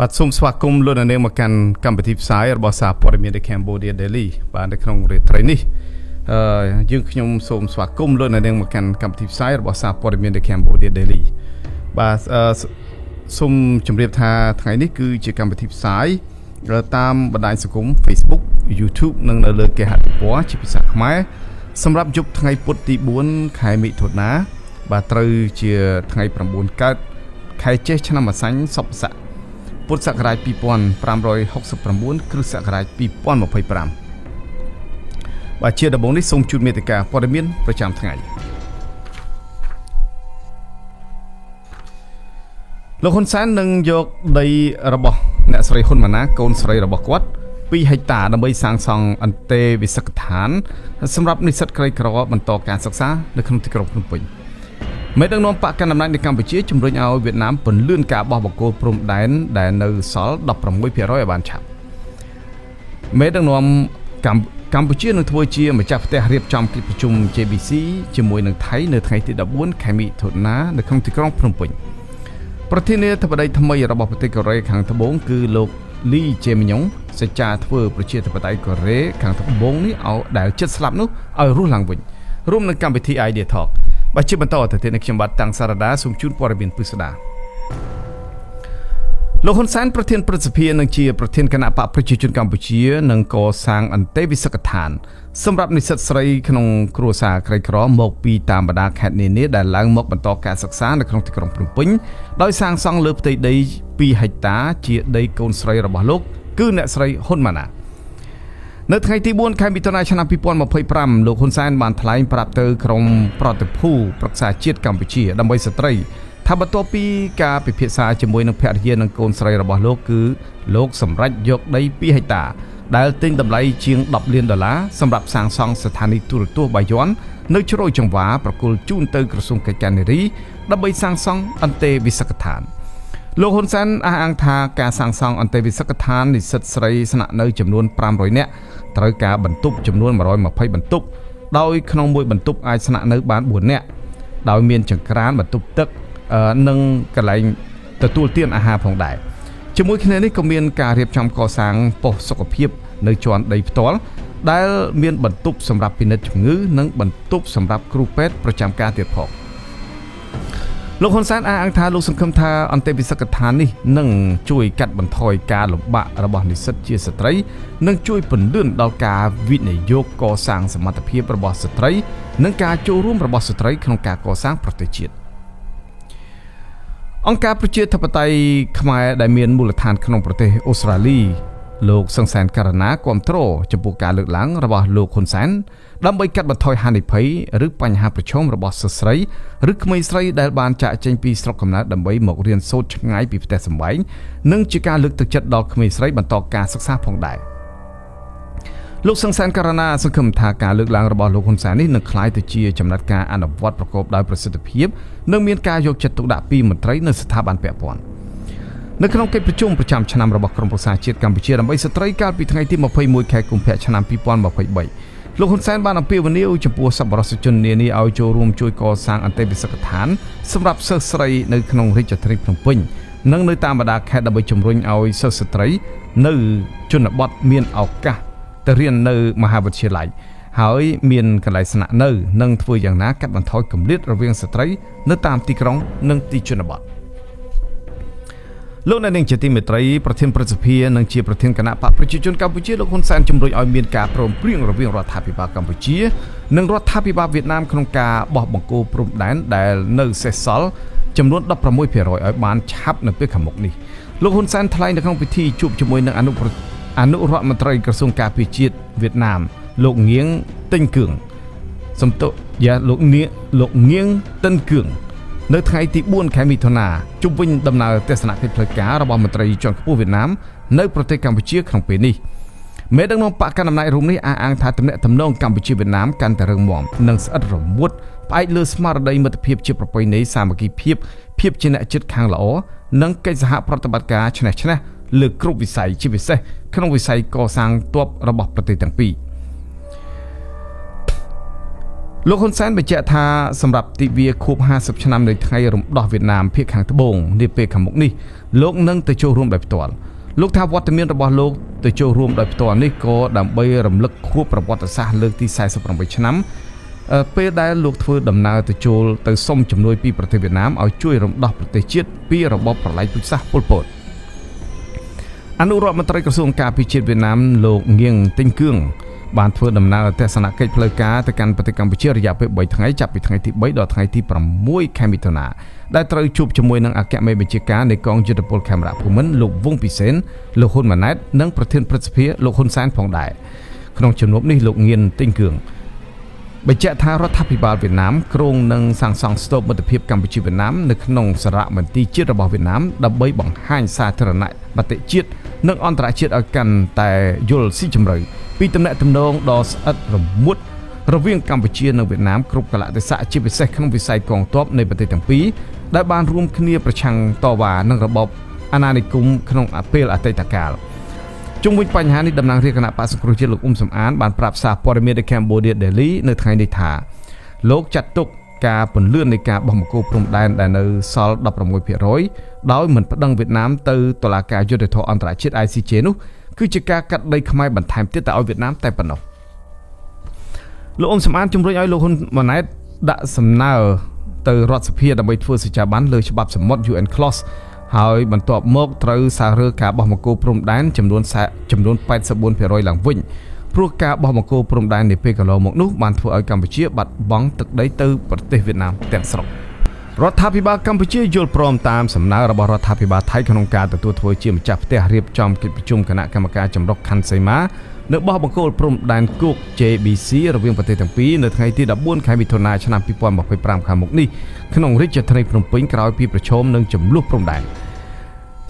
បាទសូមស្វាគមន៍លោកអ្នកនាងមកកាន់កម្មវិធីផ្សាយរបស់សារព័ត៌មាន The Cambodia Daily បាទនៅក្នុងរាត្រីនេះយើងខ្ញុំសូមស្វាគមន៍លោកអ្នកនាងមកកាន់កម្មវិធីផ្សាយរបស់សារព័ត៌មាន The Cambodia Daily បាទសូមជម្រាបថាថ្ងៃនេះគឺជាកម្មវិធីផ្សាយតាមបណ្ដាញសង្គម Facebook YouTube និងនៅលើគេហទំព័រជាភាសាខ្មែរសម្រាប់យប់ថ្ងៃពុធទី4ខែមិថុនាបាទត្រូវជាថ្ងៃ9កើតខែចេសឆ្នាំអាសាញ់សពស័កពុទ្ធសករាជ2569គ្រិស្តសករាជ2025បាទជាដំបូងនេះសូមជូនមេត្តាព័ត៌មានប្រចាំថ្ងៃលោកហ៊ុនសែននឹងយកដីរបស់អ្នកស្រីហ៊ុនម៉ាណាកូនស្រីរបស់គាត់2ហិកតាដើម្បីសាងសង់អន្តេវាសិកដ្ឋានសម្រាប់និស្សិតក្រីក្របន្តការសិក្សានៅក្នុងទីក្រុងភ្នំពេញមេដឹកនាំបកកណ្ដាលអំណាចនៅកម្ពុជាជំរុញឲ្យវៀតណាមពន្លឿនការបោះបង្គោលព្រំដែនដែលនៅសល់ 16% ឲ្យបានឆាប់មេដឹកនាំកម្ពុជានឹងធ្វើជាម្ចាស់ផ្ទះរៀបចំកិច្ចប្រជុំ JBC ជាមួយនឹងថៃនៅថ្ងៃទី14ខែមិថុនានៅក្នុងទីក្រុងភ្នំពេញប្រធានាធិបតីថ្មីរបស់ប្រទេសកូរ៉េខាងត្បូងគឺលោកលីជេមីញុងសេចក្ដីធ្វើប្រជាធិបតេយ្យកូរ៉េខាងត្បូងនេះឲ្យដែលចិត្តស្លាប់នោះឲ្យរស់ឡើងវិញរួមនឹងកម្មវិធី Idea Talk បាទជាបន្តទៅទៀតខ្ញុំបាទតាំងសារដាសូមជូនព័ត៌មានពិស្ដាលោកហ៊ុនសែនប្រធានព្រឹទ្ធសភានិងជាប្រធានគណៈបកប្រជាជនកម្ពុជានឹងកសាងអន្តេវាសិកដ្ឋានសម្រាប់និស្សិតស្រីក្នុងគ្រួសារក្រីក្រមកពីតាមបណ្ដាខេត្តនានាដែលឡើងមកបន្តការសិក្សានៅក្នុងទីក្រុងភ្នំពេញដោយសាងសង់លើផ្ទៃដី2ហិកតាជាដីកូនស្រីរបស់លោកគឺអ្នកស្រីហ៊ុនម៉ាណានៅថ្ងៃទី4ខែមិថុនាឆ្នាំ2025លោកហ៊ុនសែនបានថ្លែងប្រាប់ទៅក្រុមប្រតិភូប្រឹក្សាជាតិកម្ពុជាដើម្បីស្ត្រីថាបន្ទាប់ពីការពិភាក្សាជាមួយនឹងភរិយានិងកូនស្រីរបស់លោកគឺលោកសម្រេចយកដី2ហិកតាដែលទិញតម្លៃជាង$10 លានសម្រាប់សាងសង់ស្ថានីយទូរទស្សន៍បាយ័ននៅជ្រោយចង្វាប្រគល់ជូនទៅក្រសួងកិច្ចការនារីដើម្បីសាងសង់អន្តេវាសិកដ្ឋានលោកហ៊ុនសែនអះអាងថាការសាងសង់អន្តេវាសិកដ្ឋាននិស្សិតស្រីស្នាក់នៅចំនួន500នាក់ត្រូវការបន្ទប់ចំនួន120បន្ទប់ដោយក្នុងមួយបន្ទប់អាចស្នាក់នៅបាន4នាក់ដោយមានចង្ក្រានបន្ទប់ទឹកនិងកន្លែងទទួលទានអាហារផងដែរជាមួយគ្នានេះក៏មានការរៀបចំកសាងប៉ុស្តិ៍សុខភាពនៅជាន់ដីផ្ទាល់ដែលមានបន្ទប់សម្រាប់ពិនិត្យជំងឺនិងបន្ទប់សម្រាប់គ្រូពេទ្យប្រចាំការទៀតផងលោកហ៊ុនសែនអះអាងថាលោកសង្ឃឹមថាអន្តេវាសិកដ្ឋាននេះនឹងជួយកាត់បន្ថយការលំបាករបស់និស្សិតជាស្ត្រីនិងជួយពន្លឿនដល់ការវិនិយោគកសាងសមត្ថភាពរបស់ស្ត្រីនិងការចូលរួមរបស់ស្ត្រីក្នុងការកសាងប្រទេសជាតិអង្គការប្រជាធិបតេយ្យខ្មែរដែលមានមូលដ្ឋានក្នុងប្រទេសអូស្ត្រាលីលោកសង្សានករណាគាំទ្រចំពោះការលើកឡើងរបស់លោកហ៊ុនសែនដើម្បីកាត់បន្ថយហានិភ័យឬបញ្ហាប្រឈមរបស់សិស្សស្រីឬក្មេងស្រីដែលបានចាកចេញពីស្រុកកំណើតដើម្បីមករៀនសូត្រឆ្ងាយពីផ្ទះសម្បែងនិងជាការលើកទឹកចិត្តដល់ក្មេងស្រីបន្តការសិក្សាផងដែរលោកសង្សានករណាសង្ឃឹមថាការលើកឡើងរបស់លោកហ៊ុនសែននេះនឹងក្លាយទៅជាចំណាត់ការអនុវត្តប្រកបដោយប្រសិទ្ធភាពនិងមានការយកចិត្តទុកដាក់ពីមន្ត្រីនៅស្ថាប័នពាក់ព័ន្ធនៅក្នុងកិច្ចប្រជុំប្រចាំឆ្នាំរបស់ក្រមប្រឹក្សាជាតិកម្ពុជាដើម្បីស្ត្រីកាលពីថ្ងៃទី21ខែកុម្ភៈឆ្នាំ2023លោកហ៊ុនសែនបានអំពាវនាវចំពោះសប្បុរសជននានាឲ្យចូលរួមជួយកសាងអន្តេវាសិកដ្ឋានសម្រាប់សិស្សស្រីនៅក្នុងរាជធានីភ្នំពេញនិងនៅតាមបណ្ដាខេត្តដើម្បីជំរុញឲ្យសិស្សស្ត្រីនៅជនបទមានឱកាសទៅរៀននៅមហាវិទ្យាល័យហើយមានកន្លែងស្នាក់នៅនិងធ្វើយ៉ាងណាកាត់បន្ថយគម្លាតរវាងស្ត្រីនៅតាមទីក្រុងនិងទីជនបទលោកអ្នកនាងជាទីមេត្រីប្រធានព្រឹទ្ធសភានិងជាប្រធានគណៈបកប្រជាជនកម្ពុជាលោកហ៊ុនសែនជំរុញឲ្យមានការព្រមព្រៀងរវាងរដ្ឋាភិបាលកម្ពុជានិងរដ្ឋាភិបាលវៀតណាមក្នុងការបោះបង្គោលព្រំដែនដែលនៅសេសសល់ចំនួន 16% ឲ្យបានឆាប់នៅពេលខាងមុខនេះលោកហ៊ុនសែនថ្លែងនៅក្នុងពិធីជួបជាមួយនឹងអនុរដ្ឋមន្ត្រីក្រសួងការពារជាតិវៀតណាមលោកងៀងទិញគឿងសំទោលោកងៀងទិនគឿងនៅថ្ងៃទី4ខែមិថុនាជុំវិញដំណើរទស្សនកិច្ចផ្លូវការរបស់មន្ត្រីជាន់ខ្ពស់វៀតណាមនៅប្រទេសកម្ពុជាក្នុងពេលនេះមេដឹកនាំបកកណ្ដាលអំណាចរួមនេះអះអាងថាទំនាក់ទំនងកម្ពុជាវៀតណាមកាន់តែរឹងមាំនិងស្អិតរមួតផ្អែកលើស្មារតីមិត្តភាពជាប្រពៃណីសាមគ្គីភាពជាអ្នកជិតខាងល្អនិងកិច្ចសហប្រតិបត្តិការឆ្នះលើគ្រប់វិស័យជាពិសេសក្នុងវិស័យកសាងទ័ពរបស់ប្រទេសទាំងពីរ លោកហ៊ុនសែនបញ្ជាក់ថាសម្រាប់ទិវាខួប50ឆ្នាំនៃថ្ងៃរំដោះវៀតណាមភាគខាងត្បូងនាពេលខាងមុខនេះលោកនឹងទៅចូលរួមដោយផ្ទាល់លោកថាវត្តមានរបស់លោកទៅចូលរួមដោយផ្ទាល់នេះក៏ដើម្បីរំលឹកខួបប្រវត្តិសាស្ត្រលើកទី48ឆ្នាំពេលដែលលោកធ្វើដំណើរទៅចូលទៅសុំជំនួយពីប្រទេសវៀតណាមឲ្យជួយរំដោះប្រទេសជាតិពីរបបប្រល័យពូជសាសន៍ប៉ុលពតអនុរដ្ឋមន្ត្រីក្រសួងការពារជាតិវៀតណាមលោកងៀងទិញគឿងបានធ្វើដំណើរទស្សនកិច្ចផ្លូវការទៅកាន់ប្រទេសកម្ពុជារយៈពេល3ថ្ងៃចាប់ពីថ្ងៃទី3ដល់ថ្ងៃទី6ខែមិថុនាដែលត្រូវជួបជាមួយនឹងអគ្គមេបញ្ជាការនៃកងយុទ្ធពលខេមរៈភូមិន្ទលោកវងពិសេនលោកហ៊ុនម៉ាណែតនិងប្រធានព្រឹទ្ធសភាលោកហ៊ុនសែនផងដែរក្នុងជំនួបនេះលោកងៀនទិញគឿងបញ្ជាក់ថារដ្ឋាភិបាលវៀតណាមគ្រោងនឹងសាងសង់ស្ទូបមិត្តភាពកម្ពុជាវៀតណាមនៅក្នុងសារមន្ទីរជាតិរបស់វៀតណាមដើម្បីបង្ហាញសាធារណមតិជាតិនិងអន្តរជាតិឲ្យកាន់តែយល់ស៊ីជម្រៅពីទំនាក់ទំនងដ៏ស្អិតរមួតរវាងកម្ពុជានិងវៀតណាមគ្រប់កលៈទេសៈជាពិសេសក្នុងវិស័យកងទ័ពនៃប្រទេសទាំងពីរដែលបានរួមគ្នាប្រឆាំងតវ៉ានឹងរបបអាណានិគមក្នុងពេលអតីតកាលជុំវិញបញ្ហានេះតំណាងរាជគណៈបក្សសង្គ្រោះជាតិលោកអ៊ុំសំអានបានប្រាប់សារព័ត៌មាននៅ Cambodia Daily នៅថ្ងៃនេះថាលោកចាត់ទុកការពន្លឿននៃការបោះបង្គោលព្រំដែនដែលនៅសល់ 16% ដោយមិនប្តឹងវៀតណាមទៅតុលាការយុត្តិធម៌អន្តរជាតិ ICJ នោះគឺជាការកាត់ដីខ្មែរបន្ថែមទៀតទៅឲ្យវៀតណាមតែប៉ុណ្ណោះលោកអ៊ុំសំអានជំរុញឲ្យលោកហ៊ុនម៉ាណែតដាក់សំណើទៅរដ្ឋសភាដើម្បីធ្វើសេចក្ដីបានលើច្បាប់សមុទ្រ UN Clause ហើយបន្ទាប់មកត្រូវសាររើការបោះបង្គោលព្រំដែនចំនួន 84% ឡើងវិញព្រោះការបោះបង្គោលព្រំដែននាពេលកន្លងមកនោះបានធ្វើឲ្យកម្ពុជាបាត់បង់ទឹកដីទៅប្រទេសវៀតណាមទាំងស្រុងរដ្ឋាភិបាលកម្ពុជាយល់ព្រមតាមសំណើរបស់រដ្ឋាភិបាលថៃក្នុងការទទួលធ្វើជាម្ចាស់ផ្ទះរៀបចំកិច្ចប្រជុំគណៈកម្មការចម្រុះខណ្ឌសីមានៅបោះបង្គោលព្រំដែនគោក JBC រវាងប្រទេសទាំងពីរនៅថ្ងៃទី14ខែមិថុនាឆ្នាំ2025ខាងមុខនេះក្នុងរាជធានីភ្នំពេញក្រោយពីប្រជុំនឹងចំនួនព្រំដែន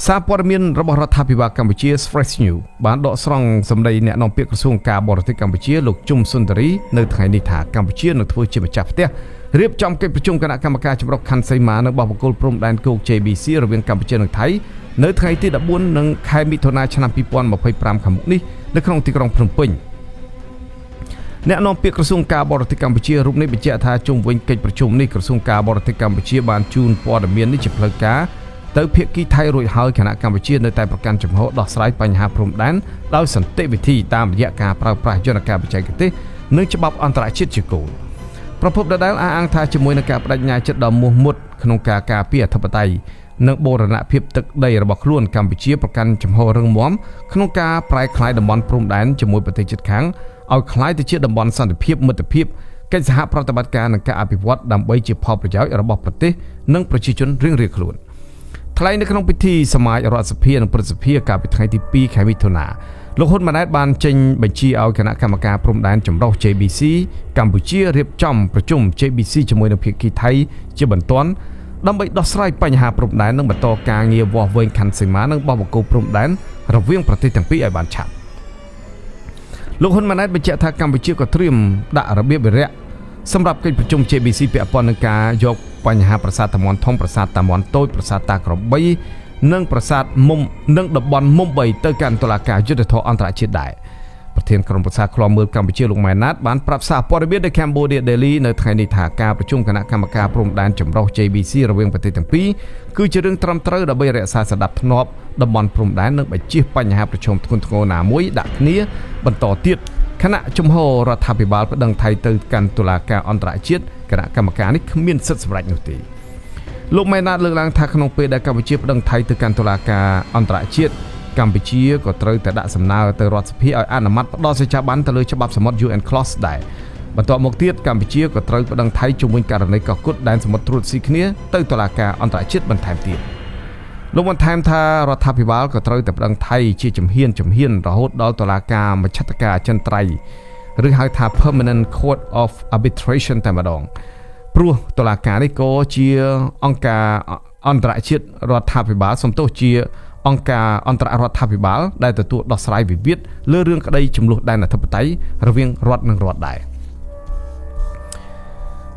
សារព័ត៌មានរបស់រដ្ឋាភិបាលកម្ពុជា Fresh News បានដកស្រង់សម្ដីអ្នកនាំពាក្យក្រសួងការបរទេសកម្ពុជាលោកជុំសុនទរីនៅថ្ងៃនេះថាកម្ពុជានឹងធ្វើជាម្ចាស់ផ្ទះរៀបចំកិច្ចប្រជុំគណៈកម្មការចម្រុះខណ្ឌសីមានៅបោះបង្គោលព្រំដែនគោក JBC រវាងកម្ពុជានិងថៃនៅថ្ងៃទី14និងខែមិថុនាឆ្នាំ2025ខាងមុខនេះនៅក្នុងទីក្រុងភ្នំពេញអ្នកនាំពាក្យក្រសួងការបរទេសកម្ពុជារូបនេះបញ្ជាក់ថាជុំវិញកិច្ចប្រជុំនេះក្រសួងការបរទេសកម្ពុជាបានជូនព័ត៌មាននេះជាផ្លូវការទៅភាគីថៃរួចហើយគណៈកម្ពុជានៅតែប្រកាន់ជំហរដោះស្រាយបញ្ហាព្រំដែនដោយសន្តិវិធីតាមរយៈការប្រើប្រាស់យន្តការបច្ចេកទេសនិងច្បាប់អន្តរជាតិជាគោលប្រពន្ធដដែលអះអាងថាជាមួយនឹងការបដិញ្ញាចិត្តដ៏មោះមុតក្នុងការការពារអធិបតេយ្យនិងបូរណភាពទឹកដីរបស់ខ្លួនកម្ពុជាប្រកាន់ជំហររឹងមាំក្នុងការប្រែក្លាយតំបន់ព្រំដែនជាមួយប្រទេសជិតខាងឲ្យក្លាយទៅជាតំបន់សន្តិភាពមិត្តភាពកិច្ចសហប្រតិបត្តិការនិងការអភិវឌ្ឍដើម្បីជាផលប្រយោជន៍របស់ប្រទេសនិងប្រជាជនរៀងៗខ្លួនថ្លែងនៅក្នុងពិធីសមាជរដ្ឋសភានិងព្រឹទ្ធសភាកាលពីថ្ងៃទី2ខែមិថុនាលោកហ៊ុនម៉ាណែតបានចេញបញ្ជាឲ្យគណៈកម្មការព្រំដែនចម្រុះ JBC កម្ពុជារៀបចំប្រជុំ JBC ជាមួយនឹងភាគីថៃជាបន្ទាន់ដើម្បីដោះស្រាយបញ្ហាព្រំដែននិងបន្តការងារវាស់វែងខណ្ឌសីមានិងបោះបង្គោលព្រំដែនរវាងប្រទេសទាំងពីរឲ្យបានឆាប់លោកហ៊ុនម៉ាណែតបញ្ជាក់ថាកម្ពុជាក៏ត្រៀមដាក់របៀបវិរៈសម្រាប់កិច្ចប្រជុំ JBC ពាក់ព័ន្ធនឹងការយកបញ្ហាប្រាសាទតាមាន់ធំប្រាសាទតាមាន់តូចប្រាសាទតាក្របីនិងប្រាសាទមុំនិងតំបន់មុំ3ទៅកាន់តុលាការយុត្តិធម៌អន្តរជាតិដែរប្រធានក្រុមប្រឹក្សាឃ្លាំមើលកម្ពុជាលោកម៉ែនណាតបានប្រាប់សារព័ត៌មាននៅ Cambodia Daily នៅថ្ងៃនេះថាការប្រជុំគណៈកម្មការព្រំដែនចម្រុះ JBC រវាងប្រទេសទាំងពីរគឺជារឿងត្រឹមត្រូវដើម្បីរក្សាសណ្ដាប់ធ្នាប់តំបន់ព្រំដែននិងបញ្ជៀសបញ្ហាប្រឈមធ្ងន់ធ្ងរណាមួយដាក់គ្នាបន្តទៀតគណៈជំហររដ្ឋាភិបាលប្តឹងថៃទៅកាន់តុលាការអន្តរជាតិគណៈកម្មការនេះគ្មានសិទ្ធិសម្រេចនោះទេលោកម៉ែនណាតលើកឡើងថាក្នុងពេលដែលកម្ពុជាប្តឹងថៃទៅកាន់តុលាការអន្តរជាតិកម្ពុជាក៏ត្រូវតែដាក់សំណើទៅរដ្ឋសភាឲ្យអនុម័តផ្ដល់សេចក្ដីបានទៅលើច្បាប់សមុទ្រ UN Clause ដែរបន្ទាប់មកទៀតកម្ពុជាក៏ត្រូវប្តឹងថៃជុំវិញករណីកោះគុតដែនសមុទ្រត្រួតស៊ីគ្នាទៅតុលាការអន្តរជាតិបន្ថែមទៀតលោកបានថែមថារដ្ឋាភិបាលក៏ត្រូវតែប្តឹងថៃជាជំហានរហូតដល់តុលាការមជ្ឈត្តការអចិន្ត្រៃយ៍ឬហៅថា Permanent Court of Arbitration តែម្ដងព្រោះតុលាការនេះក៏ជាអង្គការអន្តរជាតិរដ្ឋាភិបាលសំទោសជាអង្គការអន្តររដ្ឋាភិបាលដែលទទួលដោះស្រាយវិវាទលើរឿងក្តីចំនួនដែនអធិបតេយ្យរវាងរដ្ឋនិងរដ្ឋដែរ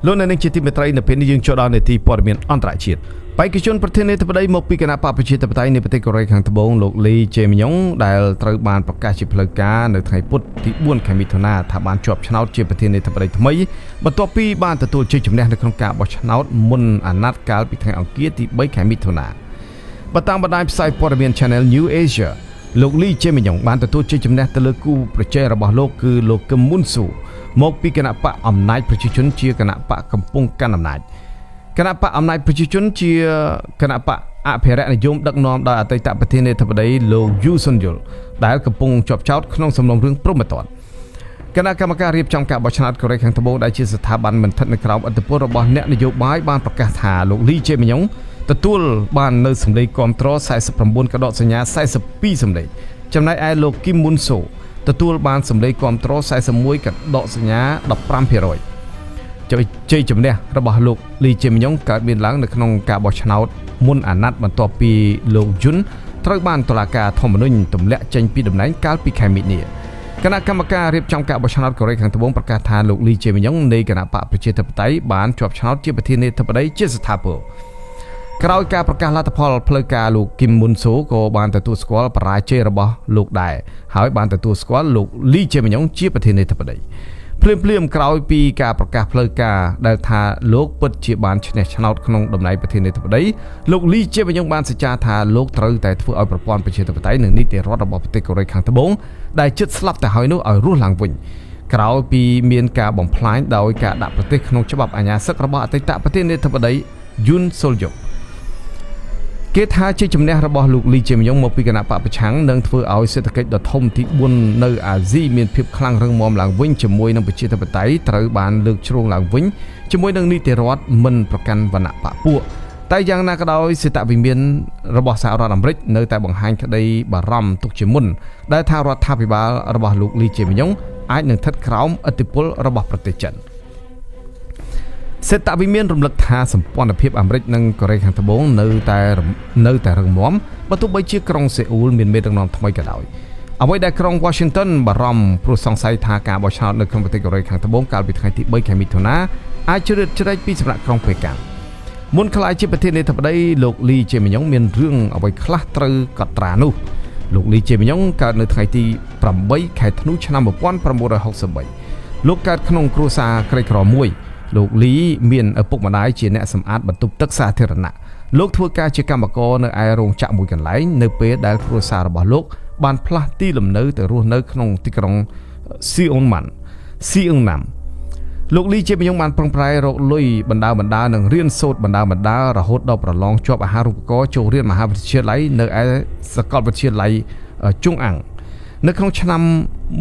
លោកនៅនឹងជាទីមេត្រីនៅពេលនេះយើងចូលដល់នាទីព័ត៌មានអន្តរជាតិបេក្ខជនប្រធានាធិបតីមកពីគណៈបកប្រជាធិបតេយ្យនៃប្រទេសកូរ៉េខាងត្បូងលោកលីជេមយ៉ុងដែលត្រូវបានប្រកាសជាផ្លូវការនៅថ្ងៃពុធទី4ខែមិថុនាថាបានជាប់ឆ្នោតជាប្រធានាធិបតីថ្មីបន្ទាប់ពីបានទទួលជ័យជំនះនៅក្នុងការបោះឆ្នោតមុនអាណត្តិកាលពីថ្ងៃអង្គារទី3ខែមិថុនាបើតាមបណ្ដាញផ្សាយព័ត៌មាន Channel New Asia លោកលីជេមយ៉ុងបានទទួលជ័យជំនះទៅលើគូប្រជែងរបស់លោកគឺលោកកឹមមុនស៊ូមកពីគណៈបកអំណាចប្រជាជនជាគណៈបកកំពុងកាន់អំណាចគណៈបកអំណាចប្រជាជនជាគណៈបកអភិរក្សនិយមដឹកនាំដោយអតីតប្រធានាធិបតីលោកយូសុនយុលដែលកំពុងជាប់ចោទក្នុងសំណុំរឿងព្រហ្មទណ្ឌគណៈកម្មការរៀបចំការបោះឆ្នោតកូរ៉េខាងត្បូងដែលជាស្ថាប័នមិនស្ថិតនៅក្រោមឥទ្ធិពលរបស់អ្នកនយោបាយបានប្រកាសថាលោកលីជេមយ៉ុងទទួលបាននៅសម្លេងគាំទ្រ49កដកសញ្ញា42សម្លេងចំណែកឯលោកគីមមុនសូទទួលបានសម្លេងគាំទ្រ41កដកសញ្ញា 15% ជ័យជំនះរបស់លោកលីជេមយ៉ុងកើតមានឡើងនៅក្នុងការបោះឆ្នោតមុនអាណត្តិបន្ទាប់ពីលោកយុនត្រូវបានតុលាការធម្មនុញ្ញទម្លាក់ចេញពីតំណែងកាលពីខែមីនាគណៈកម្មការរៀបចំការបោះឆ្នោតកូរ៉េខាងត្បូងប្រកាសថាលោកលីជេមយ៉ុងនៃគណៈបកប្រជាធិបតេយ្យបានជាប់ឆ្នោតជាប្រធានាធិបតីជាស្ថាពរក្រោយការប្រកាសលទ្ធផលផ្លូវការលោកគីមមុនសូក៏បានទទួលស្គាល់បរាជ័យរបស់លោកដែរហើយបានទទួលស្គាល់លោកលីជេមយ៉ុងជាប្រធានាធិបតីភ្លាមក្រោយពីការប្រកាសផ្លូវការដែលថាលោកពិតជាបានឈ្នះឆ្នោតក្នុងតំណែងប្រធានាធិបតីលោកលីជេមយ៉ុងបានសច្ចាថាលោកត្រូវតែធ្វើឲ្យប្រព័ន្ធប្រជាធិបតេយ្យនិងនីតិរដ្ឋរបស់ប្រទេសកូរ៉េខាងត្បូងដែលជិតស្លាប់ទៅហើយនោះឲ្យរស់ឡើងវិញក្រោយពីមានការបំផ្លាញដោយការដាក់ប្រទេសក្នុងច្បាប់អាញាសឹករបស់អតីតប្រធានាធិបតីយុនសុលយុកគេថាជាជំនះរបស់លោកលីជេមយ៉ុងមកពីគណៈបកប្រឆាំងនឹងធ្វើឲ្យសេដ្ឋកិច្ចដ៏ធំទី4នៅអាស៊ីមានភាពខ្លាំងរឹងមាំឡើងវិញជាមួយនឹងប្រជាធិបតេយ្យត្រូវបានលើកជ្រងឡើងវិញជាមួយនឹងនីតិរដ្ឋមិនប្រកាន់វណ្ណៈបកពួកតែយ៉ាងណាក៏ដោយសេតវិមានរបស់សហរដ្ឋអាមេរិកនៅតែបង្ហាញក្តីបារម្ភទុកជាមុនដែលថារដ្ឋាភិបាលរបស់លោកលីជេមយ៉ុងអាចនឹងស្ថិតក្រោមឥទ្ធិពលរបស់ប្រទេសចិនសេតវិមានរំលឹកថាសម្ព័ន្ធភាពអាមេរិកនិងកូរ៉េខាងត្បូងនៅតែរឹងមាំបើទោះបីជាក្រុងសេអ៊ូលមានមេដឹកនាំថ្មីក៏ដោយអ្វីដែលក្រុង Washington បារម្ភព្រោះសង្ស័យថាការបោះឆ្នោតនៅក្នុងប្រទេសកូរ៉េខាងត្បូងកាលពីថ្ងៃទី3ខែមិថុនាអាចជ្រៀតជ្រែកពីសំណាក់ក្រុងប៉េកាំងមុនក្លាយជាប្រធានាធិបតីលោកលីជេមយ៉ុងមានរឿងអ្វីខ្លះត្រូវកត់ត្រានោះលោកលីជេមយ៉ុងកើតនៅថ្ងៃទី8ខែធ្នូឆ្នាំ1963លោកកើតក្នុងគ្រួសារក្រីក្រមួយលោកលីមានឪពុកម្ដាយជាអ្នកសម្អាតបន្ទប់ទឹកសាធារណៈលោកធ្វើការជាកម្មករនៅឯរោងចក្រមួយកន្លែងនៅពេលដែលគ្រួសាររបស់លោកបានផ្លាស់ទីលំនៅទៅរស់នៅក្នុងទីក្រុងស៊ីអ៊ុងណាំលោកលីជាមបានប្រឹងប្រែងរកលុយបណ្ដានិងរៀនសូត្របណ្ដារហូតដល់ប្រឡងជាប់អាហារូបករណ៍ចូលរៀនមហាវិទ្យាល័យនៅឯសាកលវិទ្យាល័យជុងអាំងនៅក្នុងឆ្នាំ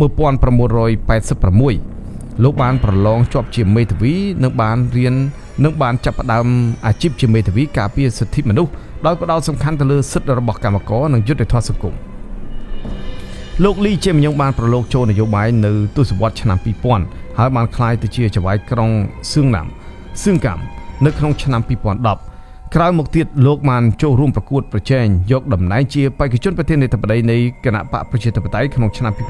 1986លោកបានប្រឡងជាប់ជាមេធាវីនិងបានចាប់ផ្ដើមអាជីពជាមេធាវីការពារសិទ្ធិមនុស្សដោយផ្ដោតសំខាន់ទៅលើសិទ្ធិរបស់កម្មករនិងយុត្តិធម៌សង្គមលោកលីជេមយ៉ុងបានប្រឡូកចូលនយោបាយនៅទសវត្សរ៍ឆ្នាំ2000ហើយបានក្លាយទៅជាចៅហ្វាយក្រុងសឿងកាំនៅក្នុងឆ្នាំ2010ក្រោយមកទៀតលោកបានចូលរួមប្រកួតប្រជែងយកតំណែងជាបេក្ខជនប្រធានាធិបតីនៃគណៈបកប្រជាធិបតេយ្យក្នុងឆ្នាំ2017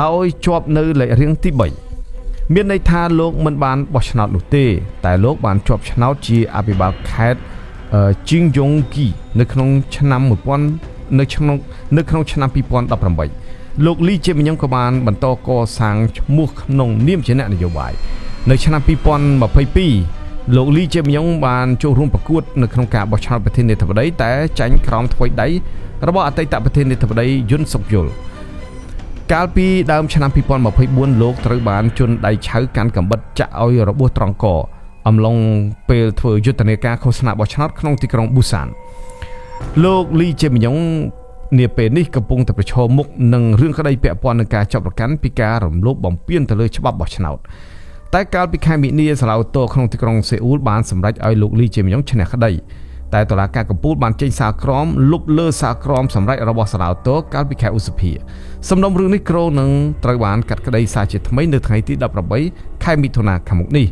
ដោយជាប់នៅលេខរៀងទី3មានន័យថាលោកមិនបានបោះឆ្នោតនោះទេតែលោកបានជាប់ឆ្នោតជាអភិបាលខេត្តជីងយ៉ុងគីនៅក្នុងឆ្នាំ2018លោកលីជេមយ៉ុងក៏បានបន្តកសាងឈ្មោះក្នុងនាមជាអ្នកនយោបាយនៅឆ្នាំ2022លោកលីជេមយ៉ុងបានចូលរួមប្រកួតនៅក្នុងការបោះឆ្នោតប្រធានាធិបតីតែចាញ់ក្រោមថ្វីដៃរបស់អតីតប្រធានាធិបតីយុនសុកយុលកាលពីដើមឆ្នាំ2024លោកត្រូវបានជន់ដៃឆៅកាន់កាំបិតចាក់ឲ្យរបួសត្រង់កអំឡុងពេលធ្វើយុទ្ធនាការឃោសនាបោះឆ្នោតក្នុងទីក្រុងប៊ូសានលោកលីជេមយ៉ុងនាពេលនេះកំពុងតែប្រឈមមុខនឹងរឿងក្តីពាក់ព័ន្ធនឹងការចាប់ប្រកាន់ពីការរំលោភបំពានទៅលើច្បាប់បោះឆ្នោតតែកាលពីខែមិនិនាសាឡាវតូក្នុងទីក្រុងសេអ៊ូលបានសម្រេចឲ្យលោកលីជេមយ៉ុងឈ្នះក្តីតែតុលាការកំពូលបានចេញសារក្រមលុបលើសារក្រមសម្រេចរបស់សាឡាវតូកាលពីខែឧសភាសំណុំរឿងនេះក្រុងនឹងត្រូវបានកាត់ក្តីសារជាថ្មីនៅថ្ងៃទី18ខែមិថុនាខាងមុខនេះ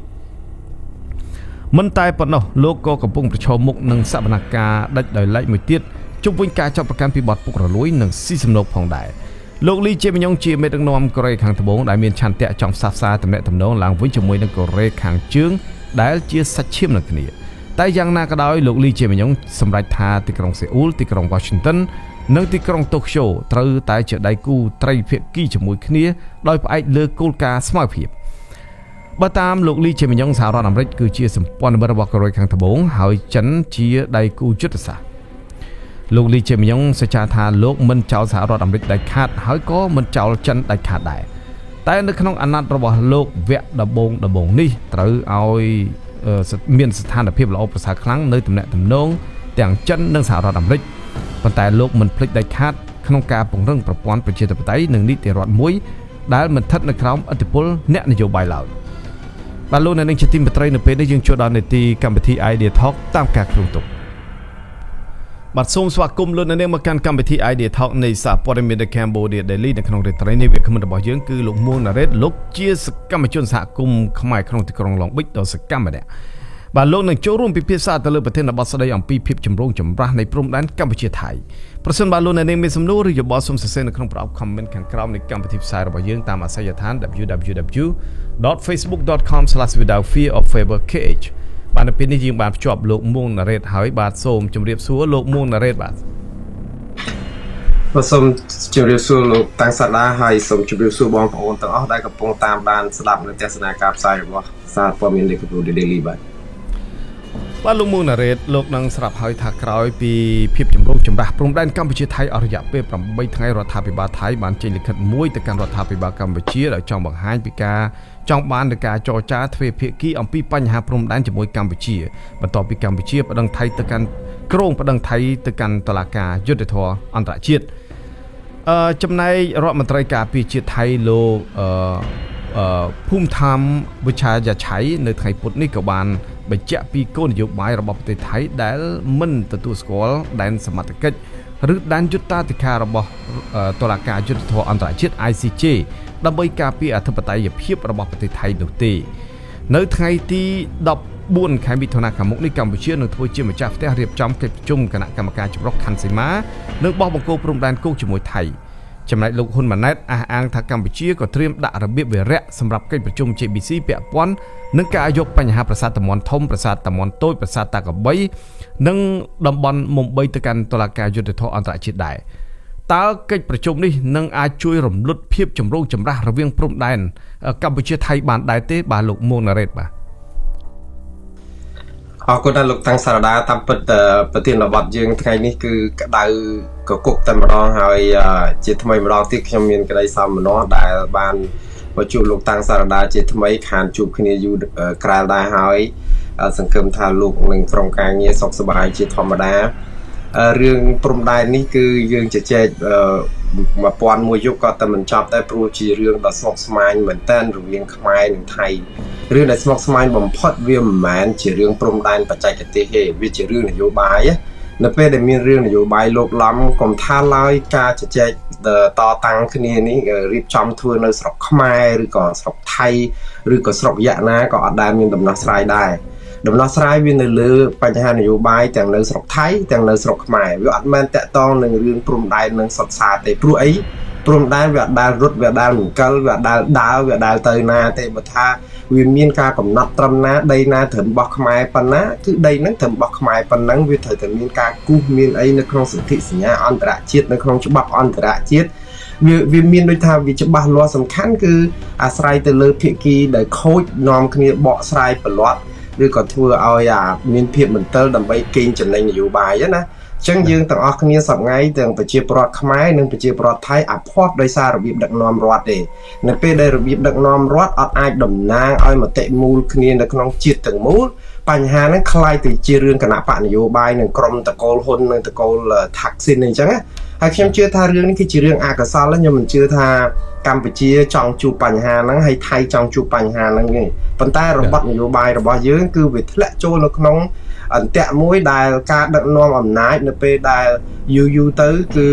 មិនតែប៉ុណ្ណោះលោកក៏កំពុងប្រឈមមុខនឹងសវនកម្មដាច់ដោយឡែកមួយទៀតជុំវិញការចាប់ប្រកាន់ពីបទពុករលួយនិងស៊ីសំណូកផងដែរ លោកលីជាមញងជាមេដឹកនាំកូរ៉េខាងត្បូងដែលមានឆន្ទៈចង់ផ្សះផ្សាទំនាក់ទំនងឡើងវិញជាមួយនឹងកូរ៉េខាងជើងដែលជាសាច់ឈាមនឹងគ្នាតែយ៉ាងណាក៏ដោយលោកលីជាមញងសម្រេចថាទីក្រុងសេអ៊ូលទីក្រុង Washington និងទីក្រុងតូក្យូត្រូវតែជាដៃគូត្រីភាគីជាមួយគ្នាដោយផ្អែកលើគោលការណ៍ស្មើភាពបើតាមលោកលីជាមញងសហរដ្ឋអាមេរិកគឺជាសម្ព័ន្ធមិត្តរបស់កូរ៉េខាងត្បូងហើយចិនជាដៃគូយុទ្ធសាស្ត្រលោកលីជាមញងសច្ចាថាលោកមិនចោលសហរដ្ឋអាមេរិកដាច់ខាតហើយក៏មិនចោលចិនដាច់ខាតដែរតែនៅក្នុងអាណត្តិរបស់លោកវគ្គដំបូងនេះត្រូវឲ្យមានស្ថានភាពល្អប្រសើរខ្លាំងនៅទំនាក់ទំនងទាំងចិននិងសហរដ្ឋអាមេរិកប៉ុន្តែលោកមិនភ្លេចដាច់ខាតក្នុងការពង្រឹងប្រព័ន្ធប្រជាធិបតេយ្យនិងនីតិរដ្ឋមួយដែលមិនស្ថិតនៅក្រោមឥទ្ធិពលអ្នកនយោបាយឡើយបាទលោកអ្នកនាងជាទីមេត្រីនៅពេលនេះយើងចូលដល់នេតិកម្មវិធី Idea Talk តាមការគ្រោងទុកបាទសូមស្វាគមន៍លោកអ្នកនាងមកកាន់កម្មវិធី Idea Talk នៃសារព័ត៌មាន The Cambodia Daily នៅក្នុងរាត្រីនេះវាគ្មិនរបស់យើងគឺលោកមួងណារ៉េតលោកជាសកម្មជនសហគមន៍ខ្មែរក្នុងទីក្រុងឡុងប៊ិចដ៏សកម្មម្នាក់បាទលោកនឹងចូលរួមពិភាក្សាទៅលើប្រធានបទស្ដីអំពីភាពចម្រូងចម្រាសនៃព្រំដែនកម្ពុជាថៃប្រសិនបើលោកអ្នកនាងមានសំណួរឬយោបល់សូមសរសេរនៅក្នុងប្រអប់ comment ខាងក្រោមនៃកម្មវិធីផ្សាយរបស់យើងតាមអាសយដ្ឋាន www.facebook.com/withoutfearoffavorkh បាទនៅពេលនេះយើងបានភ្ជាប់លោកមួងណារ៉េតហើយបាទសូមជម្រាបសួរលោកមួងណារ៉េតបាទសូមជម្រាបសួរលោកតាំងសាដាហើយសូមជម្រាបសួរបងប្អូនទាំងអស់ដែលកំពុងតាមដានស្ដាប់នៅទស្សនាការផ្សាយរបស់សារព័ត៌មាន The Cambodia Daily បាទលោកមួងណារ៉េតលោកនឹងស្រាប់ហើយថាក្រោយពីភាពចម្រូងចម្រាសព្រំដែនកម្ពុជាថៃអស់រយៈពេល8ថ្ងៃរដ្ឋាភិបាលថៃបានចេញលិខិតមួយទៅកាន់រដ្ឋាភិបាលកម្ពុជាដោយចង់បង្ហាញពីការចង់បាននៃការចរចាទ្វេភាគីអំពីបញ្ហាព្រំដែនជាមួយកម្ពុជាបន្ទាប់ពីកម្ពុជាប្តឹងថៃទៅកាន់ក្រុងប្តឹងថៃទៅកាន់តុលាការយុត្តិធម៌អន្តរជាតិចំណែករដ្ឋមន្ត្រីការពារជាតិថៃលោកភូមិធម្មវិឆាយាឆៃនៅថ្ងៃពុធនេះក៏បានបញ្ជាក់ពីគោលនយោបាយរបស់ប្រទេសថៃដែលមិនទទួលស្គាល់ដែនសមត្ថកិច្ចឬដែនយុត្តាធិការរបស់តុលាការយុត្តិធម៌អន្តរជាតិ ICJ ដើម្បីការពារអធិបតេយ្យភាពរបស់ប្រទេសថៃនោះទេនៅថ្ងៃទី14ខែមិថុនាខាងមុខនេះកម្ពុជានឹងធ្វើជាម្ចាស់ផ្ទះរៀបចំកិច្ចប្រជុំគណៈកម្មការចម្រុះខណ្ឌសីមានិងបោះបង្គោលព្រំដែនគោកជាមួយថៃចំណែកលោកហ៊ុនម៉ាណែតអះអាងថាកម្ពុជាក៏ត្រៀមដាក់របៀបវារៈសម្រាប់កិច្ចប្រជុំ JBC ពាក់ព័ន្ធនឹងការយកបញ្ហាប្រាសាទតាមាន់ធំប្រាសាទតាមាន់តូចប្រាសាទតាកបីនិងតំបន់មុំបីទៅកាន់តុលាការយុត្តិធម៌អន្តរជាតិដែរតើកិច្ចប្រជុំនេះនឹងអាចជួយរំលត់ភាពចម្រូងចម្រាសរវាងព្រំដែនកម្ពុជាថៃបានដែរទេបាទលោកមួងណារ៉េតបាទអរគុណដល់លោកតាំងសារដាតាមពិតប្រធានបទយើងថ្ងៃនេះគឺក្តៅកគុកតែម្ដងហើយជាថ្មីម្ដងទៀតខ្ញុំមានក្តីសោមនស្សដែលបានមកជួបលោកតាំងសារដាជាថ្មីខានជួបគ្នាយូរក្រែលដែរហើយសង្ឃឹមថាលោកនឹងក្រុមការងារសុខសប្បាយជាធម្មតារឿងព្រំដែននេះគឺយើងជជែក1001យុគក៏តែមិនចប់តែព្រោះជារឿងដ៏ស្មុគស្មាញមែនទែនរវាងខ្មែរនិងថៃរឿងដែលស្មុគស្មាញបំផុតវាមិនមែនជារឿងព្រំដែនបច្ចេកទេសទេវាជារឿងនយោបាយនៅពេលដែលមានរឿងនយោបាយលោកឡំកុំថាឡើយការជជែកតតាំងគ្នានេះរៀបចំធ្វើនៅស្រុកខ្មែរឬក៏ស្រុកថៃឬក៏ស្រុកយ៉ាណាក៏អត់ដែលមានដំណោះស្រាយដែរដំណោះស្រាយវានៅលើបញ្ហានយោបាយទាំងនៅស្រុកថៃទាំងនៅស្រុកខ្មែរវាអត់មែនតាក់ទងនឹងរឿងព្រំដែននឹងសុទ្ធសាធទេព្រោះអីព្រំដែនវាអត់ដែលរត់វាអត់ដែលមង្គលវាអត់ដែលដើរវាអត់ដែលទៅណាទេបើថាវាមានការកំណត់ត្រឹមណាដីណាត្រឹមរបស់ខ្មែរប៉ុណ្ណាគឺដីហ្នឹងត្រឹមរបស់ខ្មែរប៉ុណ្ណឹងវាត្រូវតែមានការគូសមានអីនៅក្នុងសន្ធិសញ្ញាអន្តរជាតិនៅក្នុងច្បាប់អន្តរជាតិវាមានដូចថាវាច្បាស់លាស់សំខាន់គឺអាស្រ័យទៅលើភាគីដែលខូចនាំគ្នាបកស្រាយប្រឡត់ឬក៏ធ្វើឲ្យមានភាពមន្ទិលដើម្បីកេងចំណេញនយោបាយណាអញ្ចឹងយើងទាំងអស់គ្នាសប្ងៃទាំងប្រជាពលរដ្ឋខ្មែរនិងប្រជាពលរដ្ឋថៃអាផាត់ដោយសាររបៀបដឹកនាំរដ្ឋទេនៅពេលដែលរបៀបដឹកនាំរដ្ឋអត់អាចតំណាងឲ្យមតិមូលគ្នានៅក្នុងជាតិទាំងមូលបញ្ហាហ្នឹងคล้ายទៅជារឿងគណៈបកនយោបាយនិងក្រុមតកូលហ៊ុននិងតកូលថាក់ស៊ីនអញ្ចឹងណាហើយខ្ញុំជឿថារឿងនេះគឺជារឿងអកុសលខ្ញុំមិនជឿថាកម្ពុជាចង់ជួបបញ្ហាហ្នឹងហើយថៃចង់ជួបបញ្ហាហ្នឹងទេប៉ុន្តែរបបនយោបាយរបស់យើងគឺវាធ្លាក់ចូលនៅក្នុងអន្ទាក់មួយដែលការដឹកនាំអំណាចនៅពេលដែលយូរទៅគឺ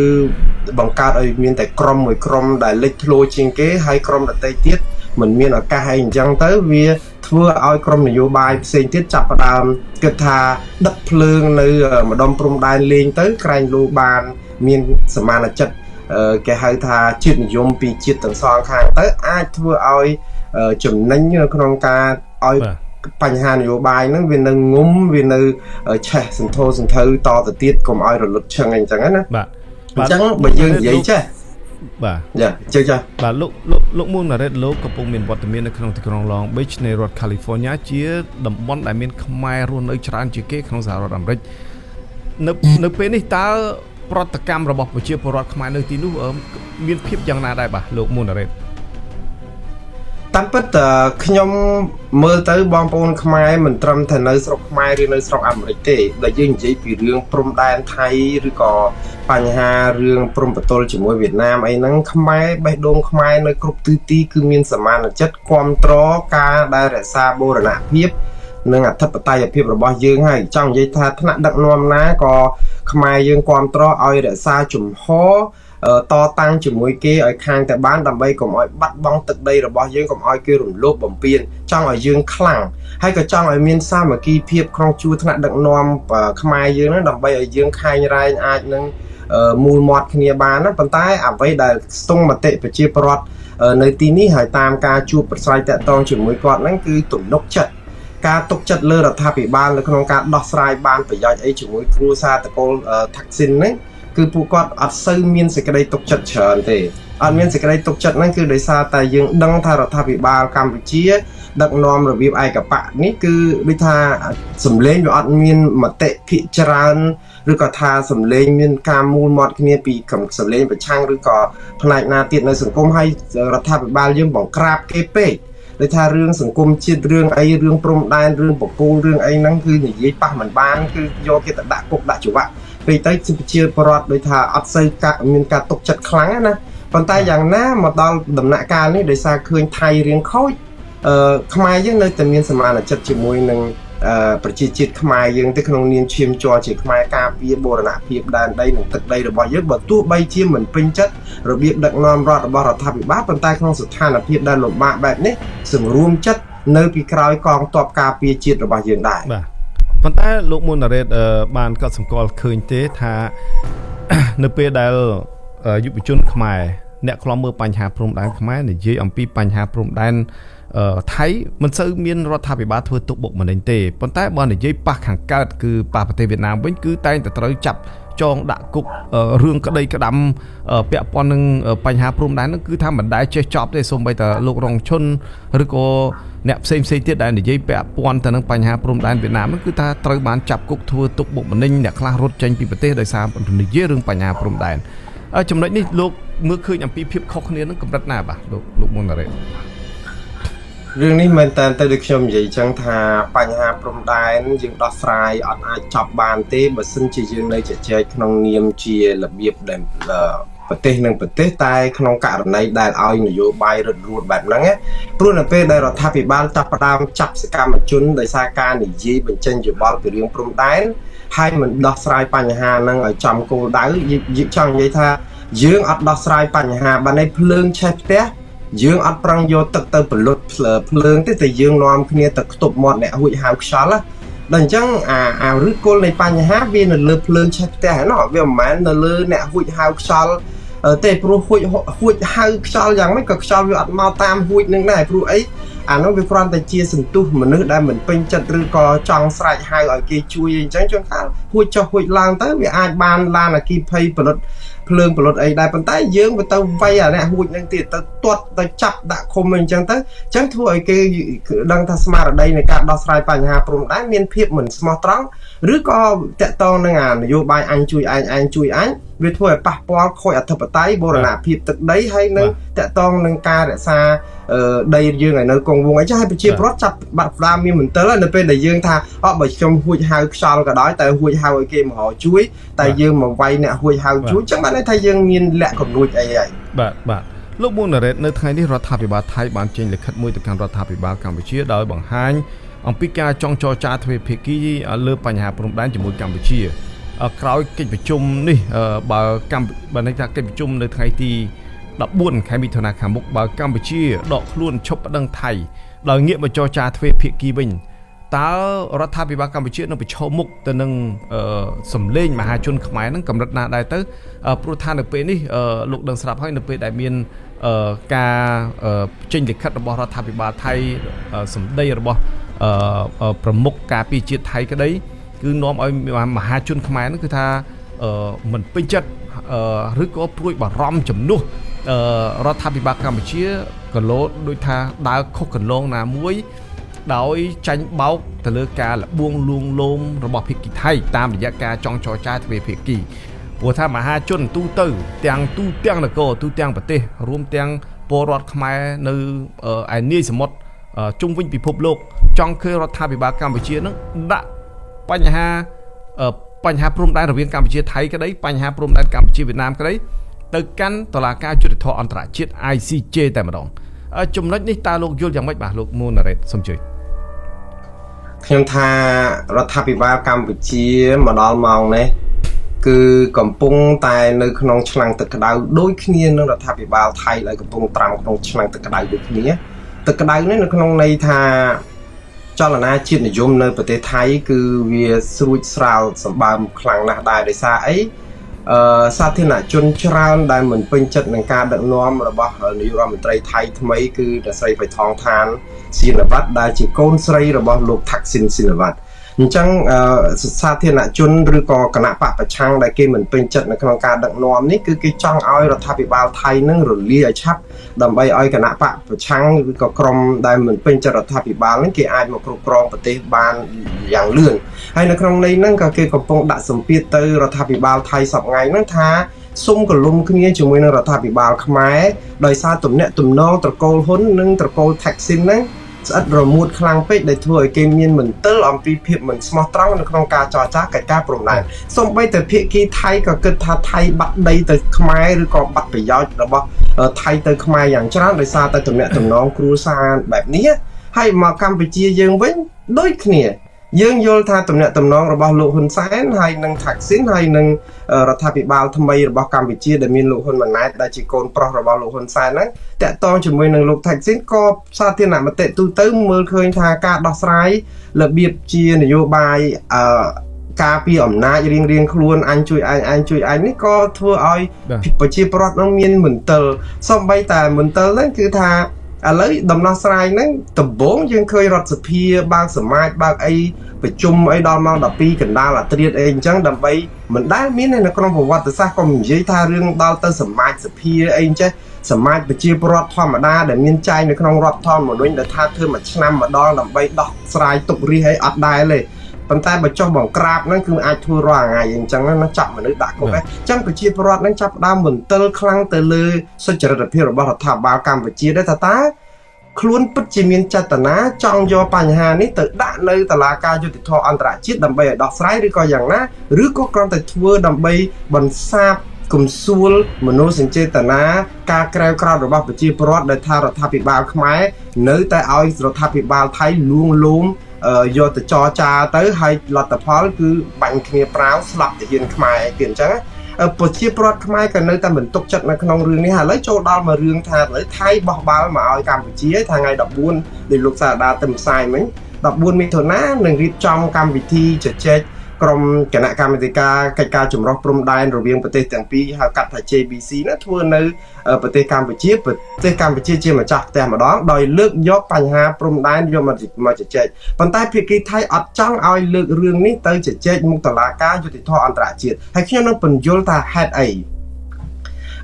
បង្កើតឲ្យមានតែក្រុមមួយក្រុមដែលលេចធ្លោជាងគេហើយក្រុមដទៃទៀតមិនមានឱកាសអីអញ្ចឹងទៅវាធ្វើឲ្យក្រុមនយោបាយផ្សេងទៀតចាប់ផ្ដើមគិតថាដឹកភ្លើងនៅម្ដុំព្រំដែនលេងទៅក្រែងលោបានមានសមានចិត្ត គេហៅថាជាតិនិយមពីជាតិទាំងសងខាងទៅអាចធ្វើឲ្យចំណេញនៅក្នុងការឲ្យបញ្ហានយោបាយហ្នឹងវានៅងុំវានៅឆេះសន្ធោសន្ធៅតទៅទៀតកុំឲ្យរលត់ឈឹងអីចឹងណាបាទអញ្ចឹងបើយើងនិយាយចេះបាទយ៉ាជឿចាបាទលោកមុនណារ៉េតលោកកំពុងមានវត្តមាននៅក្នុងទីក្រុង Long Beach នៃរដ្ឋ California ជាតំបន់ដែលមានខ្មែររស់នៅច្រើនជាងគេក្នុងសហរដ្ឋអាមេរិកនៅពេលនេះតើប្រតិកម្មរបស់ប្រជាពលរដ្ឋខ្មែរនៅទីនោះមានភាពយ៉ាងណាដែរបាទលោកមុនណារ៉េតតាមពិតខ្ញុំមើលទៅបងប្អូនខ្មែរមិនត្រឹមតែនៅស្រុកខ្មែរឬនៅស្រុកអាមេរិកទេដែលយើងនិយាយពីរឿងព្រំដែនថៃឬក៏បញ្ហារឿងព្រំប្រទល់ជាមួយវៀតណាមអីហ្នឹងខ្មែរបេះដូងខ្មែរនៅគ្រប់ទិសទីគឺមានសមានចិត្តគ្រប់គ្រងការដែលរក្សាបូរណភាពនិងអធិបតេយ្យភាពរបស់យើងហើយចង់និយាយថាថ្នាក់ដឹកនាំណាក៏ខ្មែរយើងគ្រប់គ្រងឲ្យរក្សាជំហរតតាំងជាមួយគេឲ្យខាងតែបានដើម្បីកុំឲ្យបាត់បង់ទឹកដីរបស់យើងកុំឲ្យគេរំលោភបំពានចង់ឲ្យយើងខ្លាំងហើយក៏ចង់ឲ្យមានសាមគ្គីភាពក្នុងជួរថ្នាក់ដឹកនាំខ្មែរយើងហ្នឹងដើម្បីឲ្យយើងខែងរែងអាចនឹងមូលមាត់គ្នាបានណាប៉ុន្តែអ្វីដែលស្ទង់មតិប្រជាពលរដ្ឋនៅទីនេះហើយតាមការជួបប្រស្រ័យតាក់ទងជាមួយគាត់ហ្នឹងគឺទំនុកចិត្តការទុកចិត្តលើរដ្ឋាភិបាលនៅក្នុងការដោះស្រាយបានប្រយោជន៍អីជាមួយគ្រួសារតកូលថាក់ស៊ីនហ្នឹងគឺពួកគាត់អត់សូវមានសេចក្តីទុកចិត្តច្រើនទេអត់មានសេចក្តីទុកចិត្តហ្នឹងគឺដោយសារតែយើងដឹងថារដ្ឋាភិបាលកម្ពុជាដឹកនាំរបៀបឯកបកនេះគឺដូចថាសម្លេងវាអត់មានមតិភាគច្រើនឬក៏ថាសម្លេងមានការមូលមាត់គ្នាពីសម្លេងប្រឆាំងឬក៏ផ្នែកណាទៀតនៅសង្គមហើយរដ្ឋាភិបាលយើងបង្ក្រាបគេពេកដូចថារឿងសង្គមជាតិរឿងអីរឿងព្រំដែនរឿងបកគោលរឿងអីហ្នឹងគឺនិយាយប៉ះមិនបានគឺយកគេទៅដាក់គុកដាក់ច្បាប់ពេលទៅជាបរដ្ឋដូចថាអត់សូវមានការទុកចិត្តខ្លាំងណាប៉ុន្តែយ៉ាងណាមកដល់ដំណាក់កាលនេះដោយសារឃើញថៃរៀងខូចខ្មែរយើងនៅតែមានសមានចិត្តជាមួយនឹងប្រជាជាតិខ្មែរយើងទៅក្នុងនាមឈាមជ័រជាខ្មែរការពារបូរណភាពដែនដីនិងទឹកដីរបស់យើងបើទោះបីជាមិនពេញចិត្តរបៀបដឹកនាំរដ្ឋរបស់រដ្ឋាភិបាលប៉ុន្តែក្នុងស្ថានភាពដែលលំបាកបែបនេះសម្រួមចិត្តនៅពីក្រោយកងទ័ពការពារជាតិរបស់យើងដែរបាទប៉ុន្តែលោកមុនណារ៉េតបានកត់សម្គាល់ឃើញទេថានៅពេលដែលយុវជនខ្មែរអ្នកខ្លំមើលបញ្ហាព្រំដែនខ្មែរនិយាយអំពីបញ្ហាព្រំដែនថៃមិនសូវមានរដ្ឋាភិបាលធ្វើទុកបុកម្នេញទេប៉ុន្តែបើនិយាយប៉ះខាងកើតគឺប៉ះប្រទេសវៀតណាមវិញគឺតែងតែត្រូវចាប់ចងដាក់គុករឿងក្តីក្តាំពាក់ព័ន្ធនឹងបញ្ហាព្រំដែនហ្នឹងគឺថាមិនដែលចេះចប់ទេសូម្បីតែលោករងឈុនឬក៏អ្នកផ្សេងទៀតដែលនិយាយពាក់ព័ន្ធទៅនឹងបញ្ហាព្រំដែនវៀតណាមហ្នឹងគឺថាត្រូវបានចាប់គុកធ្វើទុកបុកម្នេញអ្នកខ្លះរត់ចេញពីប្រទេសដោយសារនិយាយរឿងបញ្ហាព្រំដែនចំណុចនេះលោកមើលឃើញអំពីភាពខុសគ្នានឹងកម្រិតណាបាទលោកមុនណារ៉េតរឿងនេះមែនតើទៅដូចខ្ញុំនិយាយចឹងថាបញ្ហាព្រំដែនយើងដោះស្រាយអត់អាចចប់បានទេបើសិនជាយើងនៅជជែកក្នុងនាមជារបៀបដែលប្រទេសនិងប្រទេសតែក្នុងករណីដែលឲ្យនយោបាយរឹតរួតបែបហ្នឹងព្រោះនៅពេលដែលរដ្ឋាភិបាលចាប់ផ្ដើមចាប់សកម្មជនដោយសារការនិយាយបញ្ចេញយោបល់ពីរឿងព្រំដែនហើយមិនដោះស្រាយបញ្ហាហ្នឹងឲ្យចំគោលដៅយើងចង់និយាយថាយើងអត់ដោះស្រាយបញ្ហាបានឯភ្លើងឆេះផ្ទះយើងអត់ប្រឹងយកទឹកទៅពលុតភ្លើងទេតែយើងនាំគ្នាទៅខ្ទប់មាត់អ្នកហួចហៅខ្យល់ណាដល់អញ្ចឹងអាឫសគល់នៃបញ្ហាវានៅលើភ្លើងឆេះផ្ទះហ្នឹងវាមិនមែននៅលើអ្នកហួចហៅខ្យល់ទេព្រោះហួចហៅខ្យល់យ៉ាងម៉េចក៏ខ្យល់វាអត់មកតាមហួចនឹងដែរព្រោះអីអានោះវាគ្រាន់តែជាសន្ទុះមនុស្សដែលមិនពេញចិត្តឬក៏ចង់ស្រែកហៅឲ្យគេជួយអីចឹងជួនកាលហួចចុះហួចឡើងទៅវាអាចបានឡានអគ្គិភ័យផលិតភ្លើងផលិតអីដែរប៉ុន្តែយើងវាទៅវាយអាអ្នកហួចនឹងទៀតទៅទាត់ទៅចាប់ដាក់ឃុំអីចឹងទៅចឹងធ្វើឲ្យគេដឹងថាស្មារតីនៃការដោះស្រាយបញ្ហាព្រំដែនមានភាពមិនស្មោះត្រង់ឬក៏តាក់ទងនឹងអានយោបាយអញជួយឯងជួយអញវាធ្វើឲ្យប៉ះពាល់ខូចអធិបតេយ្យបូរណភាពទឹកដីហើយនឹងតាក់ទងនឹងការរក្សាដីយើងឲ្យនៅគង់វង្សអីចាស់ឲ្យប្រជាពលរដ្ឋចាប់បាត់ផ្ដាមមានមន្ទិលនៅពេលដែលយើងថាបើខ្ញុំហួចហៅខ្យល់ក៏ដោយតែហួចហៅឲ្យគេមកជួយតែយើងមកវាយអ្នកហួចហៅជួយចឹងបានន័យថាយើងមានលក្ខកំនួចអីហើយបាទលោកមុនណារ៉េតនៅថ្ងៃនេះរដ្ឋាភិបាលថៃបានចេញលិខិតមួយទៅកាន់រដ្ឋាភិបាលកម្ពុជាដោយបង្ហាញអំពីការចងចរចាទ្វេភាគីលើបញ្ហាព្រំដែនជាមួយកម្ពុជាក្រោយកិច្ចប្រជុំនេះបើន័យថាកិច្ចប្រជុំនៅថ្ងៃទី14ខែមិថុនាខាងមុខបើកម្ពុជាដកខ្លួនឈប់ប្តឹងថៃដោយងាកមកចរចាទ្វេភាគីវិញ តើរដ្ឋាភិបាលកម្ពុជានឹងប្រឈមមុខទៅនឹងសម្លេងមហាជនខ្មែរនឹងកម្រិតណាដែរទៅព្រោះថានៅពេលនេះលោកដឹងស្រាប់ហើយនៅពេលដែលមានការចេញលិខិតរបស់រដ្ឋាភិបាលថៃសម្ដីរបស់ប្រមុខការពារជាតិថៃក្តីគឺនាំឲ្យមហាជនខ្មែរនឹងគឺថាមិនពេញចិត្តឬក៏ព្រួយបារម្ភជំនួសរដ្ឋាភិបាលកម្ពុជាក៏លោដូចថាដើរខុសកន្លងណាមួយដោយចាញ់បោកទៅលើការលបួងលួងលោមរបស់ភាគីថៃតាមរយៈការចង់ចរចាទ្វេភាគីព្រោះថាមហាជនទូទៅទាំងនគរទូទាំងប្រទេសរួមទាំងពលរដ្ឋខ្មែរនៅឯនាយសមុទ្រជុំវិញពិភពលោកចង់ឃើញរដ្ឋាភិបាលកម្ពុជានឹងដាក់បញ្ហាព្រំដែនរវាងកម្ពុជាថៃក្តីបញ្ហាព្រំដែនកម្ពុជាវៀតណាមក្តីទៅកាន់តុលាការយុត្តិធម៌អន្តរជាតិ ICJ តែម្ដងចំណុចនេះតើលោកយល់យ៉ាងម៉េចបាទលោកមូណារ៉េតសូមជួយខ្ញុំថារដ្ឋាភិបាលកម្ពុជាមកដល់ម៉ោងនេះគឺកំពុងតែនៅក្នុងឆ្នាំងទឹកក្តៅដូចគ្នានឹងរដ្ឋាភិបាលថៃដែលកំពុងត្រាំក្នុងឆ្នាំងទឹកក្តៅដូចគ្នាទឹកក្តៅនេះនៅក្នុងន័យថាចលនាជាតិនិយមនៅប្រទេសថៃគឺវាស្រួចស្រាលសម្បើមខ្លាំងណាស់ដែរដោយសារអីសាធារណជនច្រើនដែលមិនពេញចិត្តនឹងការដឹកនាំរបស់នាយករដ្ឋមន្ត្រីថៃថ្មីគឺអ្នកស្រីបៃថងឋានស៊ីនវ៉ាត់ដែលជាកូនស្រីរបស់លោកថាក់ស៊ីនស៊ីនវ៉ាត់អញ្ចឹងសាធារណជនឬក៏គណៈបកប្រឆាំងដែលគេមិនពេញចិត្តនៅក្នុងការដឹកនាំនេះគឺគេចង់ឲ្យរដ្ឋាភិបាលថៃនឹងរលាយឲ្យឆាប់ដើម្បីឲ្យគណៈបកប្រឆាំងឬក៏ក្រុមដែលមិនពេញចិត្តរដ្ឋាភិបាលនេះគេអាចមកគ្រប់គ្រងប្រទេសបានយ៉ាងលឿនហើយនៅក្នុងន័យហ្នឹងក៏គេកំពុងដាក់សម្ពាធទៅរដ្ឋាភិបាលថៃសប្តាហ៍ថ្ងៃហ្នឹងថាសុំកលុំគ្នាជាមួយនឹងរដ្ឋាភិបាលខ្មែរដោយសារទំនាក់ទំនងត្រកូលហ៊ុននិងត្រកូលថាក់ស៊ីនហ្នឹងស្អិតរមួតខ្លាំងពេកដែលធ្វើឲ្យគេមានមន្ទិលអំពីភាពមិនស្មោះត្រង់នៅក្នុងការចរចាកិច្ចការព្រំដែនសូម្បីតែភាគីថៃក៏គិតថាថៃបាត់ដីទៅខ្មែរឬក៏បាត់ប្រយោជន៍របស់ថៃទៅខ្មែរយ៉ាងច្រើនដោយសារតែទំនាក់ទំនងគ្រួសារបែបនេះហើយមកកម្ពុជាយើងវិញដូចគ្នាយើងយល់ថាទំនាក់ទំនងរបស់លោកហ៊ុនសែនហើយនឹងថាក់ស៊ីនហើយនឹងរដ្ឋាភិបាលថ្មីរបស់កម្ពុជាដែលមានលោកហ៊ុនម៉ាណែតដែលជាកូនប្រុសរបស់លោកហ៊ុនសែនហ្នឹងតាក់ទងជាមួយនឹងលោកថាក់ស៊ីនក៏សាធារណមតិទូទៅមើលឃើញថាការដោះស្រាយរបៀបជានយោបាយការពីអំណាចរៀងខ្លួនអញជួយអញជួយអញនេះក៏ធ្វើឲ្យប្រជាពលរដ្ឋនឹងមានមន្ទិលសូម្បីតែមន្ទិលហ្នឹងគឺថាឥឡូវដំណោះស្រាយហ្នឹងដំបូងយើងឃើញរដ្ឋសភាបើកសមាជបើកអីប្រជុំអីដល់ម៉ោង12កណ្ដាលអាត្រៀតអីអញ្ចឹងដើម្បីមិនដែលមាននៅក្នុងប្រវត្តិសាស្ត្រក៏និយាយថារឿងដល់ទៅសមាជសភាអីអញ្ចឹងសមាជប្រជាពលរដ្ឋធម្មតាដែលមានចែងនៅក្នុងរដ្ឋធម្មនុញ្ញដែលថាធ្វើមួយឆ្នាំម្ដងដើម្បីដោះស្រាយទុករិះអីអត់ដែរទេប៉ុន្តែបើចុះបង្ក្រាបហ្នឹងគឺអាចធ្វើរាល់ថ្ងៃអញ្ចឹងណាចាប់មនុស្សដាក់គុកអញ្ចឹងប្រជាពលរដ្ឋហ្នឹងចាប់ផ្ដើមមន្ទិលខ្លាំងទៅលើសុចរិតភាពរបស់រដ្ឋាភិបាលកម្ពុជាដែរថាតើខ្លួនពិតជាមានចេតនាចង់យកបញ្ហានេះទៅដាក់នៅតុលាការយុត្តិធម៌អន្តរជាតិដើម្បីឲ្យដោះស្រាយឬក៏យ៉ាងណាឬក៏គ្រាន់តែធ្វើដើម្បីបន្សាបគំសួលមនោសញ្ចេតនាការក្រែវក្រោធរបស់ប្រជាពលរដ្ឋដែលថារដ្ឋាភិបាលខ្មែរនៅតែឲ្យរដ្ឋាភិបាលថៃលួងលោមយកទៅចរចាទៅហើយលទ្ធផលគឺបាញ់គ្នាប្រាវស្លាប់ទាហានខ្មែរទៀតអញ្ចឹងប្រជាពលរដ្ឋខ្មែរក៏នៅតែមិនទុកចិត្តនៅក្នុងរឿងនេះឥឡូវចូលដល់មករឿងថាឥឡូវថៃបោះបាល់មកឲ្យកម្ពុជាថ្ងៃ14ដោយលោកសារដាទៅផ្សាយមិញ14មិថុនានឹងរៀបចំកម្មវិធីជជែកក្រុមគណៈកម្មាធិការកិច្ចការចម្រុះព្រំដែនរវាងប្រទេសទាំងពីរហៅកាត់ថា JBC ណាធ្វើនៅប្រទេសកម្ពុជាជាម្ចាស់ផ្ទះម្ដងដោយលើកយកបញ្ហាព្រំដែនយកមកជជែកប៉ុន្តែភាគីថៃអត់ចង់ឲ្យលើករឿងនេះទៅជជែកមុខតុលាការយុត្តិធម៌អន្តរជាតិហើយខ្ញុំនឹងបញ្យល់ថាហេតុអី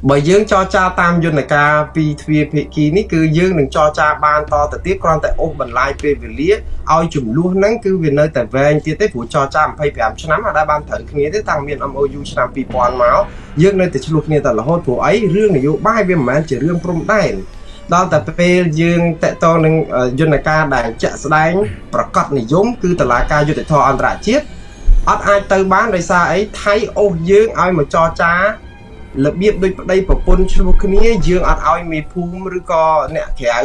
បើយើងចរចាតាមយន្តការពីទ្វារភាគីនេះគឺយើងនឹងចរចាបានតទៅទៀតគ្រាន់តែអូសបន្លាយពេលវេលាឲ្យចំនួនហ្នឹងគឺវានៅតែវែងទៀតទេព្រោះចរចា25ឆ្នាំអាចបានត្រូវគ្នាទេតាំងមាន MOU ឆ្នាំ2000មកយើងនៅតែឆ្លោះគ្នាតរហូតព្រោះអីរឿងនយោបាយវាមិនមែនជារឿងព្រំដែនដល់តែពេលយើងតកតងនឹងយន្តការដែលជាក់ស្ដែងប្រកាសនិយមគឺតុលាការយុត្តិធម៌អន្តរជាតិអត់អាចទៅបានដោយសារអីថៃអូសយើងឲ្យមកចរចារបៀបដូចប្តីប្រពន្ធឆ្លោះគ្នាយើងអត់ឲ្យមេភូមិឬក៏អ្នកក្រៅ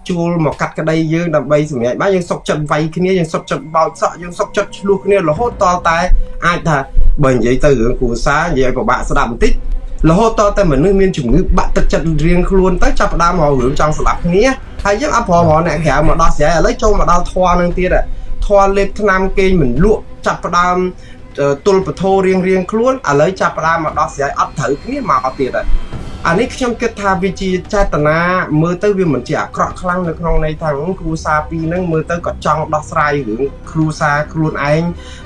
ជួលមកកាត់ក្តីយើងដើម្បីសម្រេចបានយើងសុកចិត្តវាយគ្នាយើងសុកចិត្តបោចសក់យើងសុកចិត្តឆ្លោះគ្នារហូតតតែអាចថាបើនិយាយទៅរឿងគ្រួសារនិយាយឲ្យពិបាកស្ដាប់បន្តិចរហូតតតែមនុស្សមានជំងឺបាក់ទឹកចិត្តរៀងខ្លួនទៅចាប់ផ្ដើមមករឿងចង់ស្លាប់គ្នាហើយយើងអត់ប្រមអ្នកក្រៅមកដោះស្រាយឥឡូវចូលមកដល់ធွာនឹងទៀតធ ធម៌លេបថ្នាំគេមិនលក់ចាប់ផ្ដើមទល់ពធរៀងខ្លួនឥឡូវចាប់ផ្ដើមមកដោះស្រាយអត់ត្រូវគ្នាមកទៀតហើយអានេះខ្ញុំគិតថាវាជាចេតនាមើលទៅវាមិនជាអាក្រក់ខ្លាំងនៅក្នុងន័យថាគ្រូសាពីរហ្នឹងមើលទៅក៏ចង់ដោះស្រាយរឿងគ្រូសាខ្លួនឯង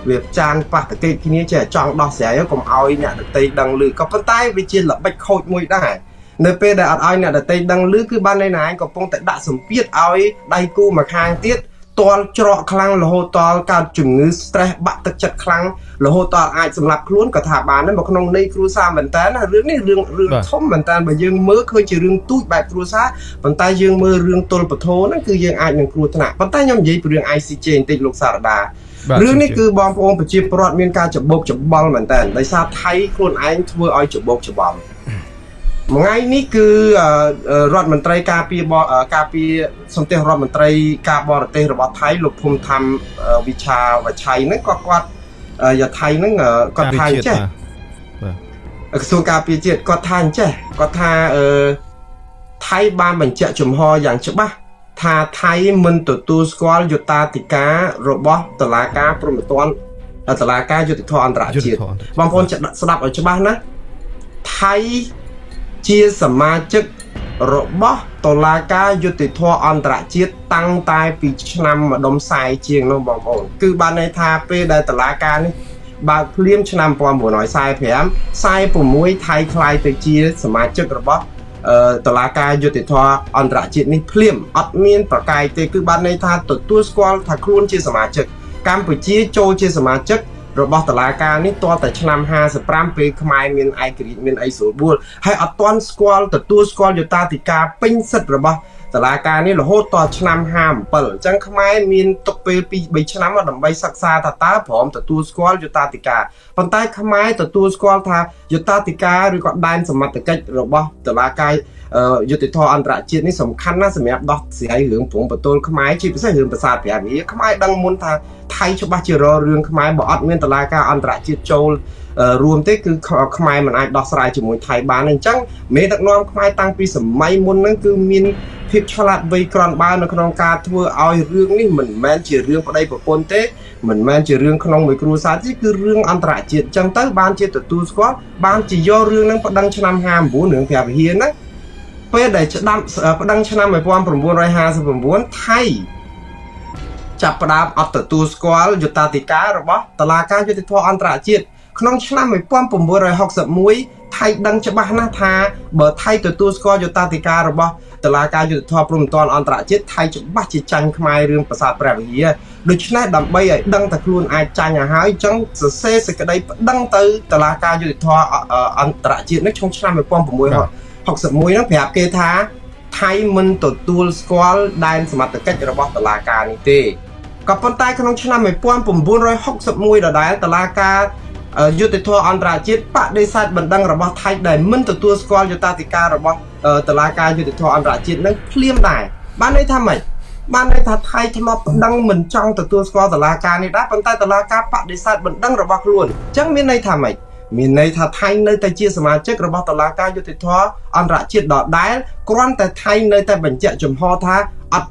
វាចានប៉ះតកិច្ចគ្នាចេះចង់ដោះស្រាយកុំឲ្យអ្នកដទៃដឹងឮក៏ប៉ុន្តែវាជាល្បិចខូចមួយដែរនៅពេលដែលអត់ឲ្យអ្នកដទៃដឹងឮគឺបានន័យថាឯងកំពុងតែដាក់សម្ពាធឲ្យដៃគូមកខាងទៀតតល់ច្រកខ្លាំងរហូតដល់កើតជំងឺ stress បាក់ទឹកចិត្តខ្លាំងរហូតដល់អាចសម្លាប់ខ្លួនក៏ថាបានដែរមកក្នុងន័យគ្រួសារមែនតើរឿងនេះរឿងធំមែនតើបើយើងមើលឃើញជារឿងទូចបែបគ្រួសារប៉ុន្តែយើងមើលរឿងទល់ពធហ្នឹងគឺយើងអាចនឹងគ្រោះថ្នាក់ប៉ុន្តែខ្ញុំនិយាយពីរឿង ICJ បន្តិចលោកសារដារឿងនេះគឺបងប្អូនប្រជាពលរដ្ឋមានការច្បោកច្បល់មែនតើដោយសារថៃខ្លួនឯងធ្វើឲ្យច្បោកច្បល់ថ្ងៃនេះគឺរដ្ឋមន្ត្រីការពារសន្តិរដ្ឋមន្ត្រីការបរទេសរបស់ថៃលោកភូមិធម្មវិឆាវឆៃហ្នឹងគាត់យ៉ាថៃហ្នឹងគាត់ថាអញ្ចេះក្រសួងការពារជាតិគាត់ថាអញ្ចេះគាត់ថាថៃបានបញ្ជាក់ចំហយ៉ាងច្បាស់ថាថៃមិនទទួលស្គាល់យុត្តាធិការរបស់តុលាការព្រហ្មទណ្ឌតុលាការយុត្តិធម៌អន្តរជាតិបងប្អូនស្ដាប់ឲ្យច្បាស់ណាថៃជាសមាជិករបស់តុលាការយុត្តិធម៌អន្តរជាតិតាំងតែពីឆ្នាំម្ដុំខ្សែជាងនោះបងប្អូនគឺបានន័យថាពេលដែលតុលាការនេះបើកភ្លាមឆ្នាំ1945 46ថៃក្លាយទៅជាសមាជិករបស់តុលាការយុត្តិធម៌អន្តរជាតិនេះភ្លាមអត់មានប្រកែកទេគឺបានន័យថាទទួលស្គាល់ថាខ្លួនជាសមាជិកកម្ពុជាចូលជាសមាជិករបស់តុលាការនេះតតែឆ្នាំ55ពេលខ្មែរមានឯករាជ្យមានអីស្រួលបួលហើយអត់ទាន់ស្គាល់ទទួលស្គាល់យុត្តាធិការពេញសិទ្ធិរបស់តុលាការនេះរហូតដល់ឆ្នាំ57អញ្ចឹងខ្មែរមានទុកពេល2-3ឆ្នាំដើម្បីសិក្សាថាតើព្រមទទួលស្គាល់យុត្តាធិការប៉ុន្តែខ្មែរទទួលស្គាល់ថាយុត្តាធិការឬក៏ដែនសមត្ថកិច្ចរបស់តុលាការយុត្តិធម៌អន្តរជាតិនេះសំខាន់ណាស់សម្រាប់ដោះស្រាយរឿងព្រំប្រទល់ខ្មែរជាពិសេសរឿងប្រាសាទព្រះវិហារខ្មែរដឹងមុនថាថៃច្បាស់ជាររឿងខ្មែរបើអត់មានតុលាការអន្តរជាតិចូលរួមទេគឺខ្មែរមិនអាចដោះស្រាយជាមួយថៃបានអញ្ចឹងមេដឹកនាំខ្មែរតាំងពីសម័យមុនហ្នឹងគឺមានភាពឆ្លាតវៃក្រាន់បើនៅក្នុងការធ្វើឲ្យរឿងនេះមិនមែនជារឿងប្តីប្រពន្ធទេមិនមែនជារឿងក្នុងមួយគ្រួសារទេគឺរឿងអន្តរជាតិអញ្ចឹងទៅបានជាទទួលស្គាល់បានជាយករឿងហ្នឹងប្តឹងឆ្នាំ59រឿងព្រះវិហារហ្នឹងពេលដែលប្តឹងឆ្នាំ1959ថៃចាប់ផ្ដើមអត់ទទួលស្គាល់យុត្តាធិការរបស់តុលាការយុត្តិធម៌អន្តរជាតិក្នុងឆ្នាំ1961ថៃដឹងច្បាស់ណាស់ថាបើថៃទទួលស្គាល់យុត្តាធិការរបស់តុលាការយុត្តិធម៌ព្រហ្មទណ្ឌអន្តរជាតិថៃច្បាស់ជាចាញ់ខ្មែររឿងប្រាសាទព្រះវិហារដូច្នេះដើម្បីឲ្យដឹងថាខ្លួនអាចចាញ់ឲ្យហើយអញ្ចឹងសរសេរសេចក្តីប្តឹងទៅតុលាការយុត្តិធម៌អន្តរជាតិនេះក្នុងឆ្នាំ1961ហ្នឹងប្រាប់គេថាថៃមិនទទួលស្គាល់ដែនសមត្ថកិច្ចរបស់តុលាការនេះទេក៏ប៉ុន្តែក្នុងឆ្នាំ1961ដដែលតុលាការយុត្តិធម៌អន្តរជាតិបដិសេធបណ្ដឹងរបស់ថៃដែលមិនទទួលស្គាល់យុត្តាធិការរបស់តុលាការយុត្តិធម៌អន្តរជាតិនឹងភ្លាមដែរបានន័យថាម៉េចបានន័យថាថៃធ្លាប់បណ្ដឹងមិនចង់ទទួលស្គាល់តុលាការនេះដែរប៉ុន្តែតុលាការបដិសេធបណ្ដឹងរបស់ខ្លួនអញ្ចឹងមានន័យថាម៉េចមានន័យថាថៃនៅតែជាសមាជិករបស់តុលាការយុត្តិធម៌អន្តរជាតិដដែលគ្រាន់តែថៃនៅតែបញ្ជាក់ចំហថាអត់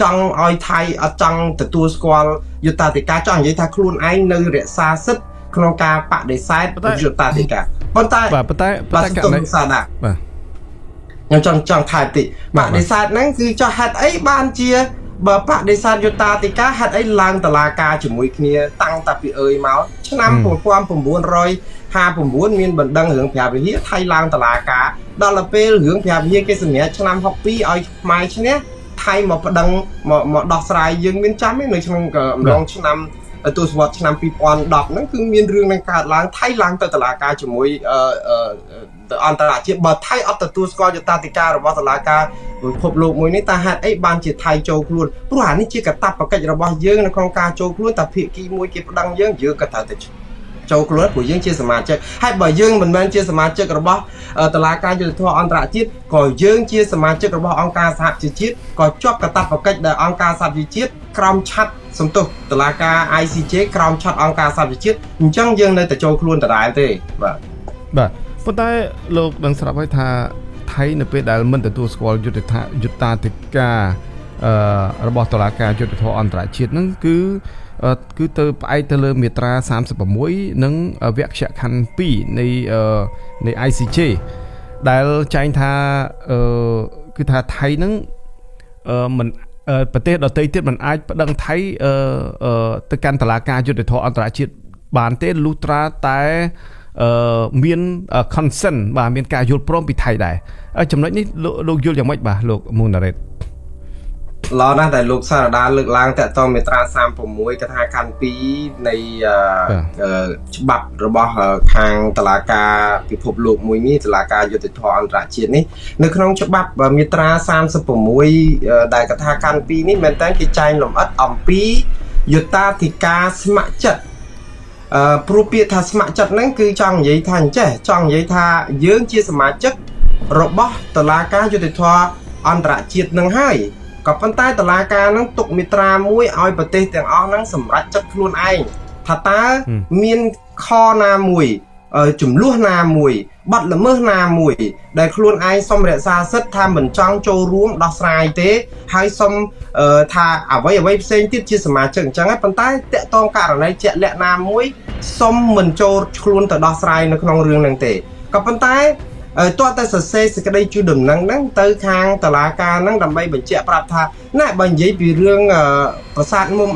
ចង់ឲ្យថៃអត់ចង់ទទួលស្គាល់យុត្តាធិការចង់និយាយថាខ្លួនឯងនៅរក្សាសិទ្ធិក្នុងការបដិសេធយុត្តាធិការប៉ុន្តែករណីសាណាខ្ញុំចង់ថែមតិចបដិសេធហ្នឹងគឺចោះហេតុអីបានជាបើបដិសេធយុត្តាធិការហេតុអីឡើងតុលាការជាមួយគ្នាតាំងតែពីអើយមកឆ្នាំ1959មានបណ្ដឹងរឿងព្រះវិហារថៃឡើងតុលាការដល់ទៅពេលរឿងព្រះវិហារគេសម្រេចឆ្នាំ62ឲ្យខ្មែរឈ្នះថៃមកប្តឹងមកដោះស្រាយយើងមានចាំទេនៅក្នុងអំឡុងឆ្នាំទសវត្សរ៍ឆ្នាំ2010ហ្នឹងគឺមានរឿងនឹងកើតឡើងថៃឡើងទៅតុលាការជាមួយអន្តរជាតិបើថៃអត់ទទួលស្គាល់យុត្តាធិការរបស់តុលាការពិភពលោកមួយនេះតើហេតុអីបានជាថៃចូលខ្លួនព្រោះអានេះជាកាតព្វកិច្ចរបស់យើងនៅក្នុងការចូលខ្លួនតែភាគីមួយគេប្តឹងយើងក៏ត្រូវតែចូលខ្លួនព្រោះយើងជាសមាជិកហើយបើយើងមិនមែនជាសមាជិករបស់តុលាការយុត្តិធម៌អន្តរជាតិក៏យើងជាសមាជិករបស់អង្គការសហជីវជាតិក៏ជាប់កាតព្វកិច្ចដែលអង្គការសហជីវជាតិក្រោមឆ័ត្រសំទោសតុលាការ ICJ ក្រោមឆ័ត្រអង្គការសហជីវជាតិអញ្ចឹងយើងនៅតែចូលខ្លួនដដែលទេបាទប៉ុន្តែលោកនឹងស្រាប់ហើយថាថៃនៅពេលដែលមិនទទួលស្គាល់យុត្តាធិការរបស់តុលាការយុត្តិធម៌អន្តរជាតិហ្នឹងគឺ គឺទៅផ្អែកទៅលើមាត្រា36និងវគ្គខណ្ឌ2នៃ ICJ ដែលចែងថាគឺថាថៃនឹងមិនប្រទេសដទៃទៀតមិនអាចប្តឹងថៃទៅកាន់តុលាការយុត្តិធម៌អន្តរជាតិបានទេលុះត្រាតែមាន consent បាទមានការយល់ព្រមពីថៃដែរចំណុចនេះលោកយល់យ៉ាងម៉េចបាទលោកមូណារ៉េតឡណាស់ដែលលោកសារដាលើកឡើងតកតមេត្រា36កថាខណ្ឌ2នៃច្បាប់របស់ខាងតុលាការពិភពលោកមួយនេះតុលាការយុត្តិធម៌អន្តរជាតិនេះនៅក្នុងច្បាប់មាត្រា36ដែលកថាខណ្ឌ2នេះមែនតើគេចែងលម្អិតអំពីយុត្តាធិការស្ម័គ្រចិត្តព្រោះពាក្យថាស្ម័គ្រចិត្តហ្នឹងគឺចង់និយាយថាអញ្ចេះចង់និយាយថាយើងជាសមាជិករបស់តុលាការយុត្តិធម៌អន្តរជាតិនឹងហើយក៏ប៉ុន្តែតុលាការនឹងទុកមាត្រាមួយឲ្យប្រទេសទាំងអស់ហ្នឹងសម្រេចចិត្តខ្លួនឯងថាតើមានខណាមួយចំនួនណាមួយបាត់ល្មើសណាមួយដែលខ្លួនឯងសុំរក្សាសិទ្ធិថាមិនចង់ចូលរួមដោះស្រាយទេហើយសុំថាអ្វីផ្សេងទៀតជាសមាជិកអញ្ចឹងហើយប៉ុន្តែតកតងករណីជាក់លាក់ណាមួយសុំមិនចូលខ្លួនទៅដោះស្រាយនៅក្នុងរឿងហ្នឹងទេក៏ប៉ុន្តែតើតែសរសេរសេចក្តីជូនដំណឹងហ្នឹងទៅខាងតុលាការហ្នឹងដើម្បីបញ្ជាក់ប្រាប់ថាណែបើនិយាយពីរឿងប្រាសាទមុំ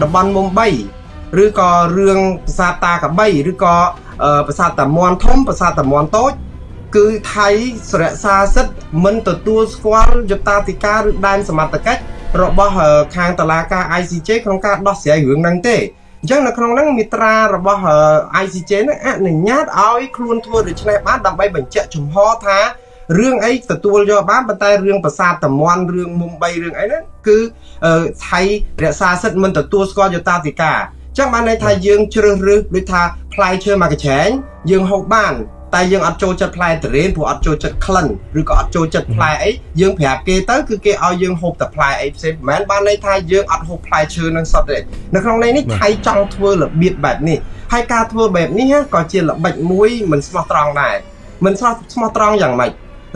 តំបន់មុំ3ឬក៏រឿងប្រាសាទតាកបីឬក៏ប្រាសាទតាមាន់ធំប្រាសាទតាមាន់តូចគឺថៃរក្សាសិទ្ធិមិនទទួលស្គាល់យុត្តាធិការឬដែនសមត្ថកិច្ចរបស់ខាងតុលាការ ICJ ក្នុងការដោះស្រាយរឿងហ្នឹងទេអញ្ចឹងនៅក្នុងហ្នឹងមាត្រារបស់ ICJ ហ្នឹងអនុញ្ញាតឲ្យខ្លួនធ្វើដូច្នេះបានដើម្បីបញ្ជាក់ជំហរថារឿងអីទទួលយកបានប៉ុន្តែរឿងប្រាសាទតាមាន់រឿងមុំ3រឿងអីហ្នឹងគឺថៃរក្សាសិទ្ធិមិនទទួលស្គាល់យុត្តាធិការចឹងបានន័យថាយើងជ្រើសរើសដូចថាផ្លែឈើមកកញ្ឆែងយើងហូបបានតែយើងអត់ចូលចិត្តផ្លែទុរេនព្រោះអត់ចូលចិត្តក្លិនឬក៏អត់ចូលចិត្តផ្លែអីយើងប្រាប់គេទៅគឺគេឲ្យយើងហូបតែផ្លែអីផ្សេងមិនមែនបានន័យថាយើងអត់ហូបផ្លែឈើនឹងសុទ្ធទេនៅក្នុងនេះថៃចង់ធ្វើរបៀបបែបនេះហើយការធ្វើបែបនេះក៏ជាល្បិចមួយមិនស្មោះត្រង់ដែរមិនស្មោះត្រង់យ៉ាងម៉េច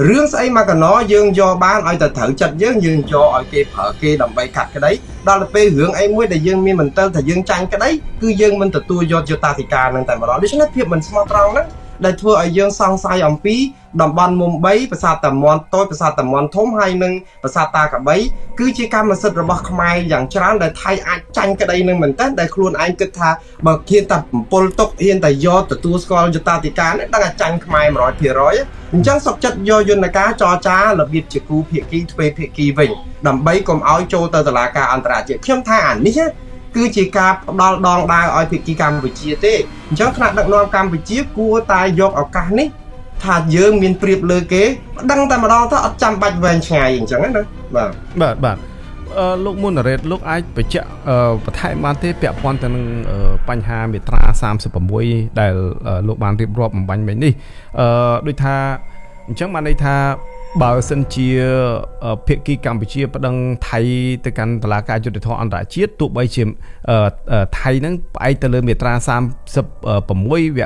រឿងស្អីមកកណោយើងយកបានឲ្យតែត្រូវចិត្តយើងយកឲ្យគេប្រើគេដើម្បីកាត់ក្តីដល់ទៅពេលរឿងអីមួយដែលយើងមានមន្ទិលថាយើងចាញ់ក្តីគឺយើងមិនទទួលយកយុត្តាធិការនឹងតែម្ដងដូច្នេះភាពមិនស្មោះត្រង់ហ្នឹងដែលធ្វើឲ្យយើងសង្ស័យអំពីតំបន់មុំ3ប្រាសាទតាមាន់តូចប្រាសាទតាមាន់ធំហើយនិងប្រាសាទតាកបីគឺជាកម្មសិទ្ធិរបស់ខ្មែរយ៉ាងច្រើនដែលថៃអាចចាញ់ក្តីនឹងមែនតើដែលខ្លួនឯងគិតថាបើហ៊ានតែបំពល់ទុកហ៊ានតែយកទទួលស្គាល់យុត្តាធិការនេះដឹងតែចាញ់ខ្មែរ 100% អញ្ចឹងសុខចិត្តយកយន្តការចរចារបៀបជាគូភាគីទ្វេភាគីវិញដើម្បីកុំឲ្យចូលទៅតុលាការអន្តរជាតិខ្ញុំថាអានេះគឺជាការផ្ដល់ដងដាវឲ្យភាគីកម្ពុជាទេអញ្ចឹងថ្នាក់ដឹកនាំកម្ពុជាគួរតែយកឱកាសនេះថាយើងមានប្រៀបលើគេដឹងតែម្ដងទៅអត់ចាំបាច់វែងឆ្ងាយអញ្ចឹងណាបាទលោកមុនរ៉េតលោកអាចបញ្ជាក់បន្ថែមបានទេពាក់ព័ន្ធទៅនឹងបញ្ហាមាត្រា36ដែលលោកបានរៀបរាប់បំបញ្ញមិញនេះដូចថាអញ្ចឹងបានន័យថាបើសិនជាភាគីកម្ពុជាប្តឹងថៃទៅកាន់តុលាការយុត្តិធម៌អន្តរជាតិទោះបីជាថៃហ្នឹងផ្អែកទៅលើមាត្រា36វ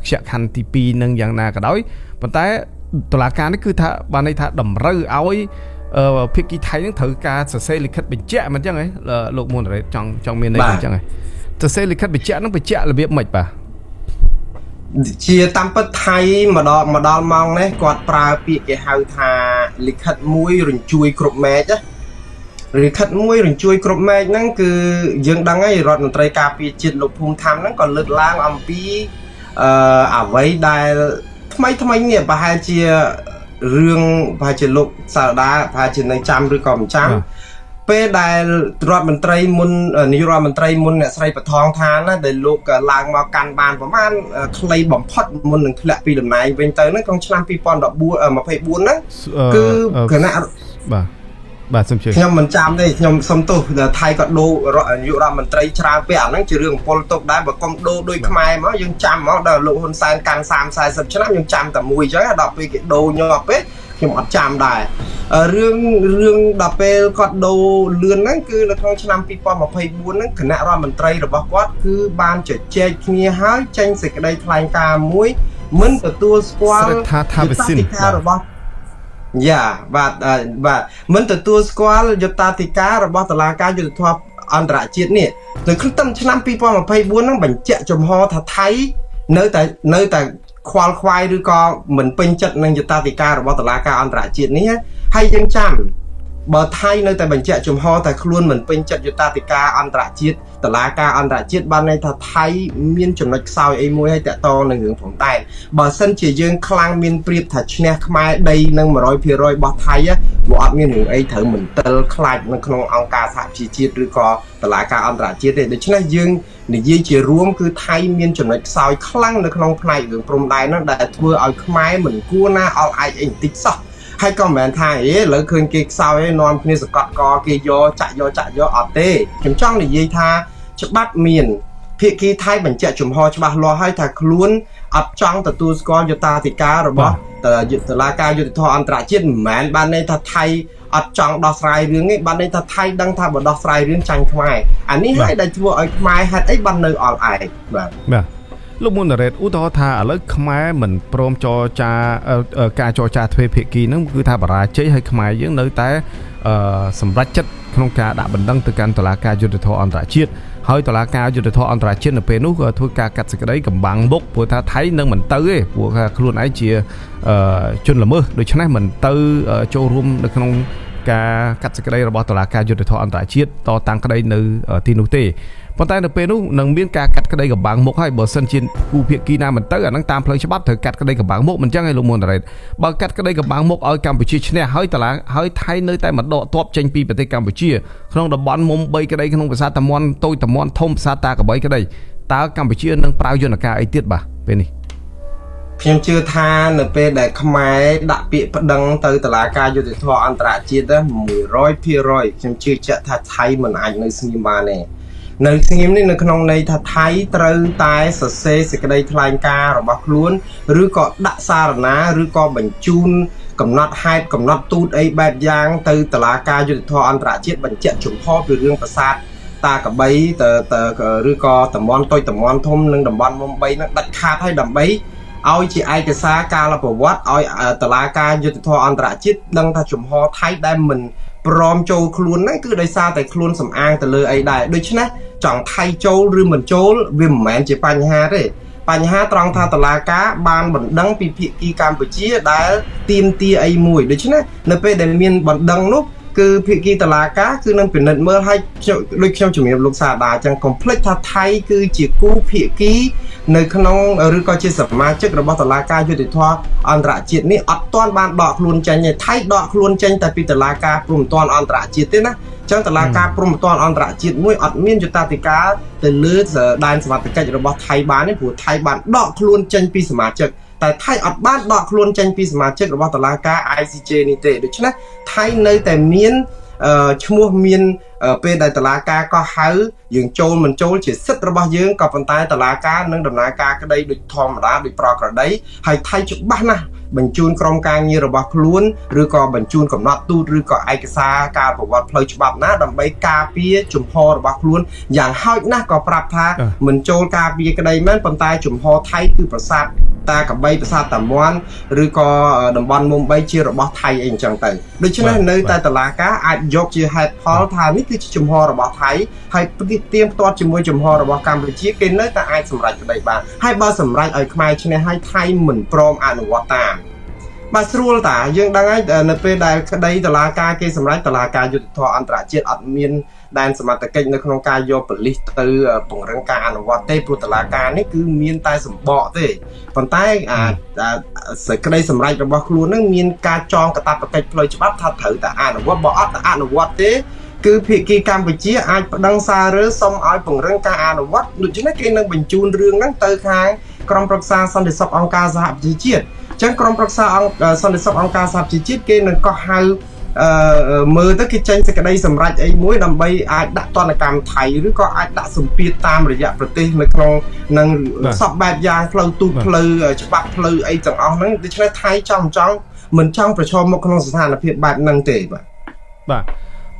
គ្គខណ្ឌទី2នឹងយ៉ាងណាក៏ដោយប៉ុន្តែតុលាការនេះគឺថាបានន័យថាតម្រូវឲ្យភាគីថៃហ្នឹងត្រូវការសរសេរលិខិតបញ្ជាក់មិនអញ្ចឹងហ៎លោកមុនរ៉េតចង់មានន័យអញ្ចឹងហ៎សរសេរលិខិតបញ្ជាក់ហ្នឹងបញ្ជាក់របៀបម៉េចបាទជាតាមពិតថៃមកដល់ម៉ោងនេះគាត់ប្រើពាក្យគេហៅថាលិខិតមួយរញ្ជួយគ្រប់ម៉ែកលិខិតមួយរញ្ជួយគ្រប់ម៉ែកហ្នឹងគឺយើងដឹងហើយរដ្ឋមន្ត្រីការពារជាតិលោកភូមិធម្មហ្នឹងក៏លើកឡើងអំពីអ្វីដែលថ្មីនេះប្រហែលជារឿងប្រហែលជាលោកសារដាប្រហែលជានៅចាំឬក៏មិនចាំពេលដែលរដ្ឋមន្ត្រីមុននាយករដ្ឋមន្ត្រីមុនអ្នកស្រីបថងថាណាដែលលោកឡើងមកកាន់បានប្រហែលខ្លីបំផុតមុននឹងធ្លាក់ពីតំណែងវិញទៅហ្នឹងក្នុងឆ្នាំ2024ហ្នឹងគឺគណៈបាទសូមជឿខ្ញុំមិនចាំទេខ្ញុំសុំទោសថៃក៏ដូរនាយករដ្ឋមន្ត្រីច្រើនពេកអាហ្នឹងជារឿងពលទុកដែរបើកុំដូរដូចខ្មែរមកយើងចាំមកដល់លោកហ៊ុនសែនកាន់30-40ឆ្នាំយើងចាំតែមួយអញ្ចឹងដល់ពេលគេដូរញាប់ពេកខ្ញុំអត់ចាំដែររឿងដល់ពេលគាត់ដូរលឿនហ្នឹងគឺនៅក្នុងឆ្នាំ2024ហ្នឹងគណៈរដ្ឋមន្ត្រីរបស់គាត់គឺបានជជែកគ្នាហើយចេញសេចក្តីថ្លែងការណ៍មួយមិនទទួលស្គាល់ថាវិសិនរបស់បាទមិនទទួលស្គាល់យុត្តាធិការរបស់តុលាការយុត្តិធម៌ អន្តរជាតិនេះនៅក្នុងឆ្នាំ2024ហ្នឹងបញ្ជាក់ចំហថាថៃនៅតែខ្វល់ខ្វាយឬក៏មិនពេញចិត្តនឹងយុត្តាធិការរបស់តុលាការអន្តរជាតិនេះហើយយើងចាំបើថៃនៅតែបញ្ជាក់ចំហតែខ្លួនមិនពេញចិត្តយុត្តាធិការអន្តរជាតិតុលាការអន្តរជាតិបានន័យថាថៃមានចំណុចខ្សោយអីមួយឲ្យតាក់ទងនឹងរឿងព្រំដែនបើសិនជាយើងខ្លាំងមានប្រៀបថាឈ្នះខ្មែរដីនឹង 100% របស់ថៃវាអត់មានរឿងអីត្រូវមន្ទិលខ្លាចនៅក្នុងអង្គការសហជីវជាតិឬក៏តុលាការអន្តរជាតិទេដូច្នេះយើងនិយាយជារួមគឺថៃមានចំណុចខ្សោយខ្លាំងនៅក្នុងផ្នែករឿងព្រំដែនហ្នឹងដែលធ្វើឲ្យខ្មែរមិនគួរណាអល់ឯកអីបន្តិចសោះហើយក៏មិនមែនថាឥឡូវឃើញគេខ្សោយឯនាំគ្នាសកត់កគេយកចាក់យកអត់ទេខ្ញុំចង់និយាយថាច្បាប់មានភាគីថៃបញ្ជាក់ចំហច្បាស់លាស់ហើយថាខ្លួនអត់ចង់ទទួលស្គាល់យុត្តាធិការរបស់តុលាការយុត្តិធម៌អន្តរជាតិមិនមែនបានន័យថាថៃអត់ចង់ដោះស្រាយរឿងនេះបានន័យថាថៃដឹងថាបើដោះស្រាយរឿងចាញ់ខ្មែរអានេះហើយដែលធ្វើឲ្យខ្មែរហេតុអីបាននៅអល់ឯកបាទលោកមុនរ៉េតឧទាហរណ៍ថាឥឡូវខ្មែរមិនព្រមចរចាការចរចាទ្វេភាគីហ្នឹងគឺថាបរាជ័យហើយខ្មែរយើងនៅតែសម្រេចចិត្តក្នុងការដាក់បណ្ដឹងទៅកាន់តុលាការយុត្តិធម៌អន្តរជាតិហើយតុលាការយុត្តិធម៌អន្តរជាតិនៅពេលនោះក៏ធ្វើការកាត់សេចក្តីកំបាំងមុខព្រោះថាថៃនឹងមិនទៅទេព្រោះថាខ្លួនឯងជាជនល្មើសដូច្នេះមិនទៅចូលរួមនៅក្នុងការកាត់សេចក្តីរបស់តុលាការយុត្តិធម៌អន្តរជាតិតតាំងក្តីនៅទីនោះទេប៉ុន្តែនៅពេលនោះនឹងមានការកាត់ក្តីកំបាំងមុខហើយបើសិនជាគូភាគីណាមិនទៅអានឹងតាមផ្លូវច្បាប់ត្រូវកាត់ក្តីកំបាំងមុខមិនចឹងឯលោកមុនរ៉េតបើកាត់ក្តីកំបាំងមុខឲ្យកម្ពុជាឈ្នះហើយថៃនៅតែមិនដកទ័ពចេញពីប្រទេសកម្ពុជាក្នុងតំបន់មុំ3ក្តីក្នុងប្រាសាទតាមាន់តូចតាមាន់ធំប្រាសាទតាកបីក្តីតើកម្ពុជានឹងប្រើយន្តការអីទៀតបាទពេលនេះខ្ញុំជឿថានៅពេលដែលខ្មែរដាក់ពាក្យប្តឹងទៅតុលាការយុត្តិធម៌អន្តរជាតិ 100% ខ្ញុំជឿជាក់ថាថៃមិនអាចនៅស្ងៀមបានទេនៅស្ងៀមនេះនៅក្នុងន័យថាថៃត្រូវតែសរសេរសេចក្តីថ្លែងការណ៍របស់ខ្លួនឬក៏ដាក់សារណាឬក៏បញ្ជូនកំណត់ហេតុកំណត់ទូតអីបែបយ៉ាងទៅតុលាការយុត្តិធម៌អន្តរជាតិបញ្ជាក់ចំហពីរឿងប្រាសាទតាកបីឬក៏តំបន់តូចតំបន់ធំនិងតំបន់មុំ3នឹងដាច់ខាតឲ្យដើម្បីឲ្យជាឯកសារការប្រវត្តិឲ្យតុលាការយុត្តិធម៌អន្តរជាតិដឹងថាចំហថៃដែលមិនព្រមចូលខ្លួនហ្នឹងគឺដោយសារតែខ្លួនសំអាងទៅលើអីដែរដូច្នេះចង់ថៃចូលឬមិនចូលវាមិនមែនជាបញ្ហាទេបញ្ហាត្រង់ថាតុលាការបានបណ្ដឹងពីភាគីកម្ពុជាដែលទាមទារអីមួយដូច្នេះនៅពេលដែលមានបណ្ដឹងនោះគឺភាគីតុលាការគឺនឹងពិនិត្យមើលឲ្យដូចខ្ញុំជំរាបលោកសាដាអញ្ចឹងកុំភ្លេចថាថៃគឺជាគូភាគីនៅក្នុងឬក៏ជាសមាជិករបស់តុលាការយុត្តិធម៌អន្តរជាតិនេះអត់ទាន់បានដកខ្លួនចេញទេថៃដកខ្លួនចេញតែពីតុលាការព្រហ្មទណ្ឌអន្តរជាតិទេណាអញ្ចឹងតុលាការព្រហ្មទណ្ឌអន្តរជាតិមួយអត់មានយុត្តាធិការទៅលើដែនសមត្ថកិច្ចរបស់ថៃបានទេព្រោះថៃបានដកខ្លួនចេញពីសមាជិកតែថៃអត់បានដកខ្លួនចេញពីសមាជិករបស់តុលាការ ICJ នេះទេដូច្នេះថៃនៅតែមានឈ្មោះមានពេលដែលតុលាការក៏ហៅយើងចូលមិនចូលជាសិទ្ធិរបស់យើងក៏ប៉ុន្តែតុលាការនឹងដំណើរការក្តីដូចធម្មតាដូចប្រក្រតីហើយថៃច្បាស់ណាស់បញ្ជូនក្រុមការងាររបស់ខ្លួនឬក៏បញ្ជូនកំណត់ទូតឬក៏ឯកសារការប្រវត្តិផ្លូវច្បាប់ណាដើម្បីការពារជំហររបស់ខ្លួនយ៉ាងហោចណាស់ក៏ប្រាប់ថាមិនចូលការពារក្តីមែនប៉ុន្តែជំហរថៃគឺប្រាសាទតាកបីប្រាសាទតាមាន់ឬក៏តំបន់មុំ3ជារបស់ថៃអីអញ្ចឹងទៅដូច្នេះនៅតែតុលាការអាចយកជាហេតុផលថានេះគឺជាជំហររបស់ថៃហើយទៀងផ្ទាត់ជាមួយជំហររបស់កម្ពុជាគេនៅតែអាចសម្រេចក្តីបានហើយបើសម្រេចឲ្យខ្មែរឈ្នះហើយថៃមិនព្រមអនុវត្តតាមបាទស្រួលតាយើងដឹងហើយនៅពេលដែលក្តីតុលាការគេសម្រេចតុលាការយុត្តិធម៌អន្តរជាតិអត់មានដែនសមត្ថកិច្ចនៅក្នុងការយកប៉ូលីសទៅពង្រឹងការអនុវត្តទេព្រោះតុលាការនេះគឺមានតែសម្បកទេប៉ុន្តែសេចក្តីសម្រេចរបស់ខ្លួននឹងមានការចងកាតព្វកិច្ចផ្លូវច្បាប់ថាត្រូវតែអនុវត្តបើអត់អនុវត្តទេគឺភាគីកម្ពុជាអាចប្តឹងសាររើសុំឲ្យពង្រឹងការអនុវត្តដូច្នេះគេនឹងបញ្ជូនរឿងហ្នឹងទៅខាងក្រុមប្រឹក្សាសន្តិសុខអង្គការសហប្រជាជាតិអញ្ចឹងក្រុមប្រឹក្សាសន្តិសុខអង្គការសហប្រជាជាតិគេនឹងកោះហៅមើលទៅគេចេញសេចក្តីសម្រេចអីមួយដើម្បីអាចដាក់ទណ្ឌកម្មថៃឬក៏អាចដាក់សម្ពាធតាមរយៈប្រទេសនៅក្នុងនឹងសពបែបយ៉ាងផ្លូវទូតផ្លូវច្បាប់ផ្លូវអីទាំងអស់ហ្នឹងដូច្នេះថៃចង់មិនចង់ប្រឈមមុខក្នុងស្ថានភាពបែបហ្នឹងទេបាទ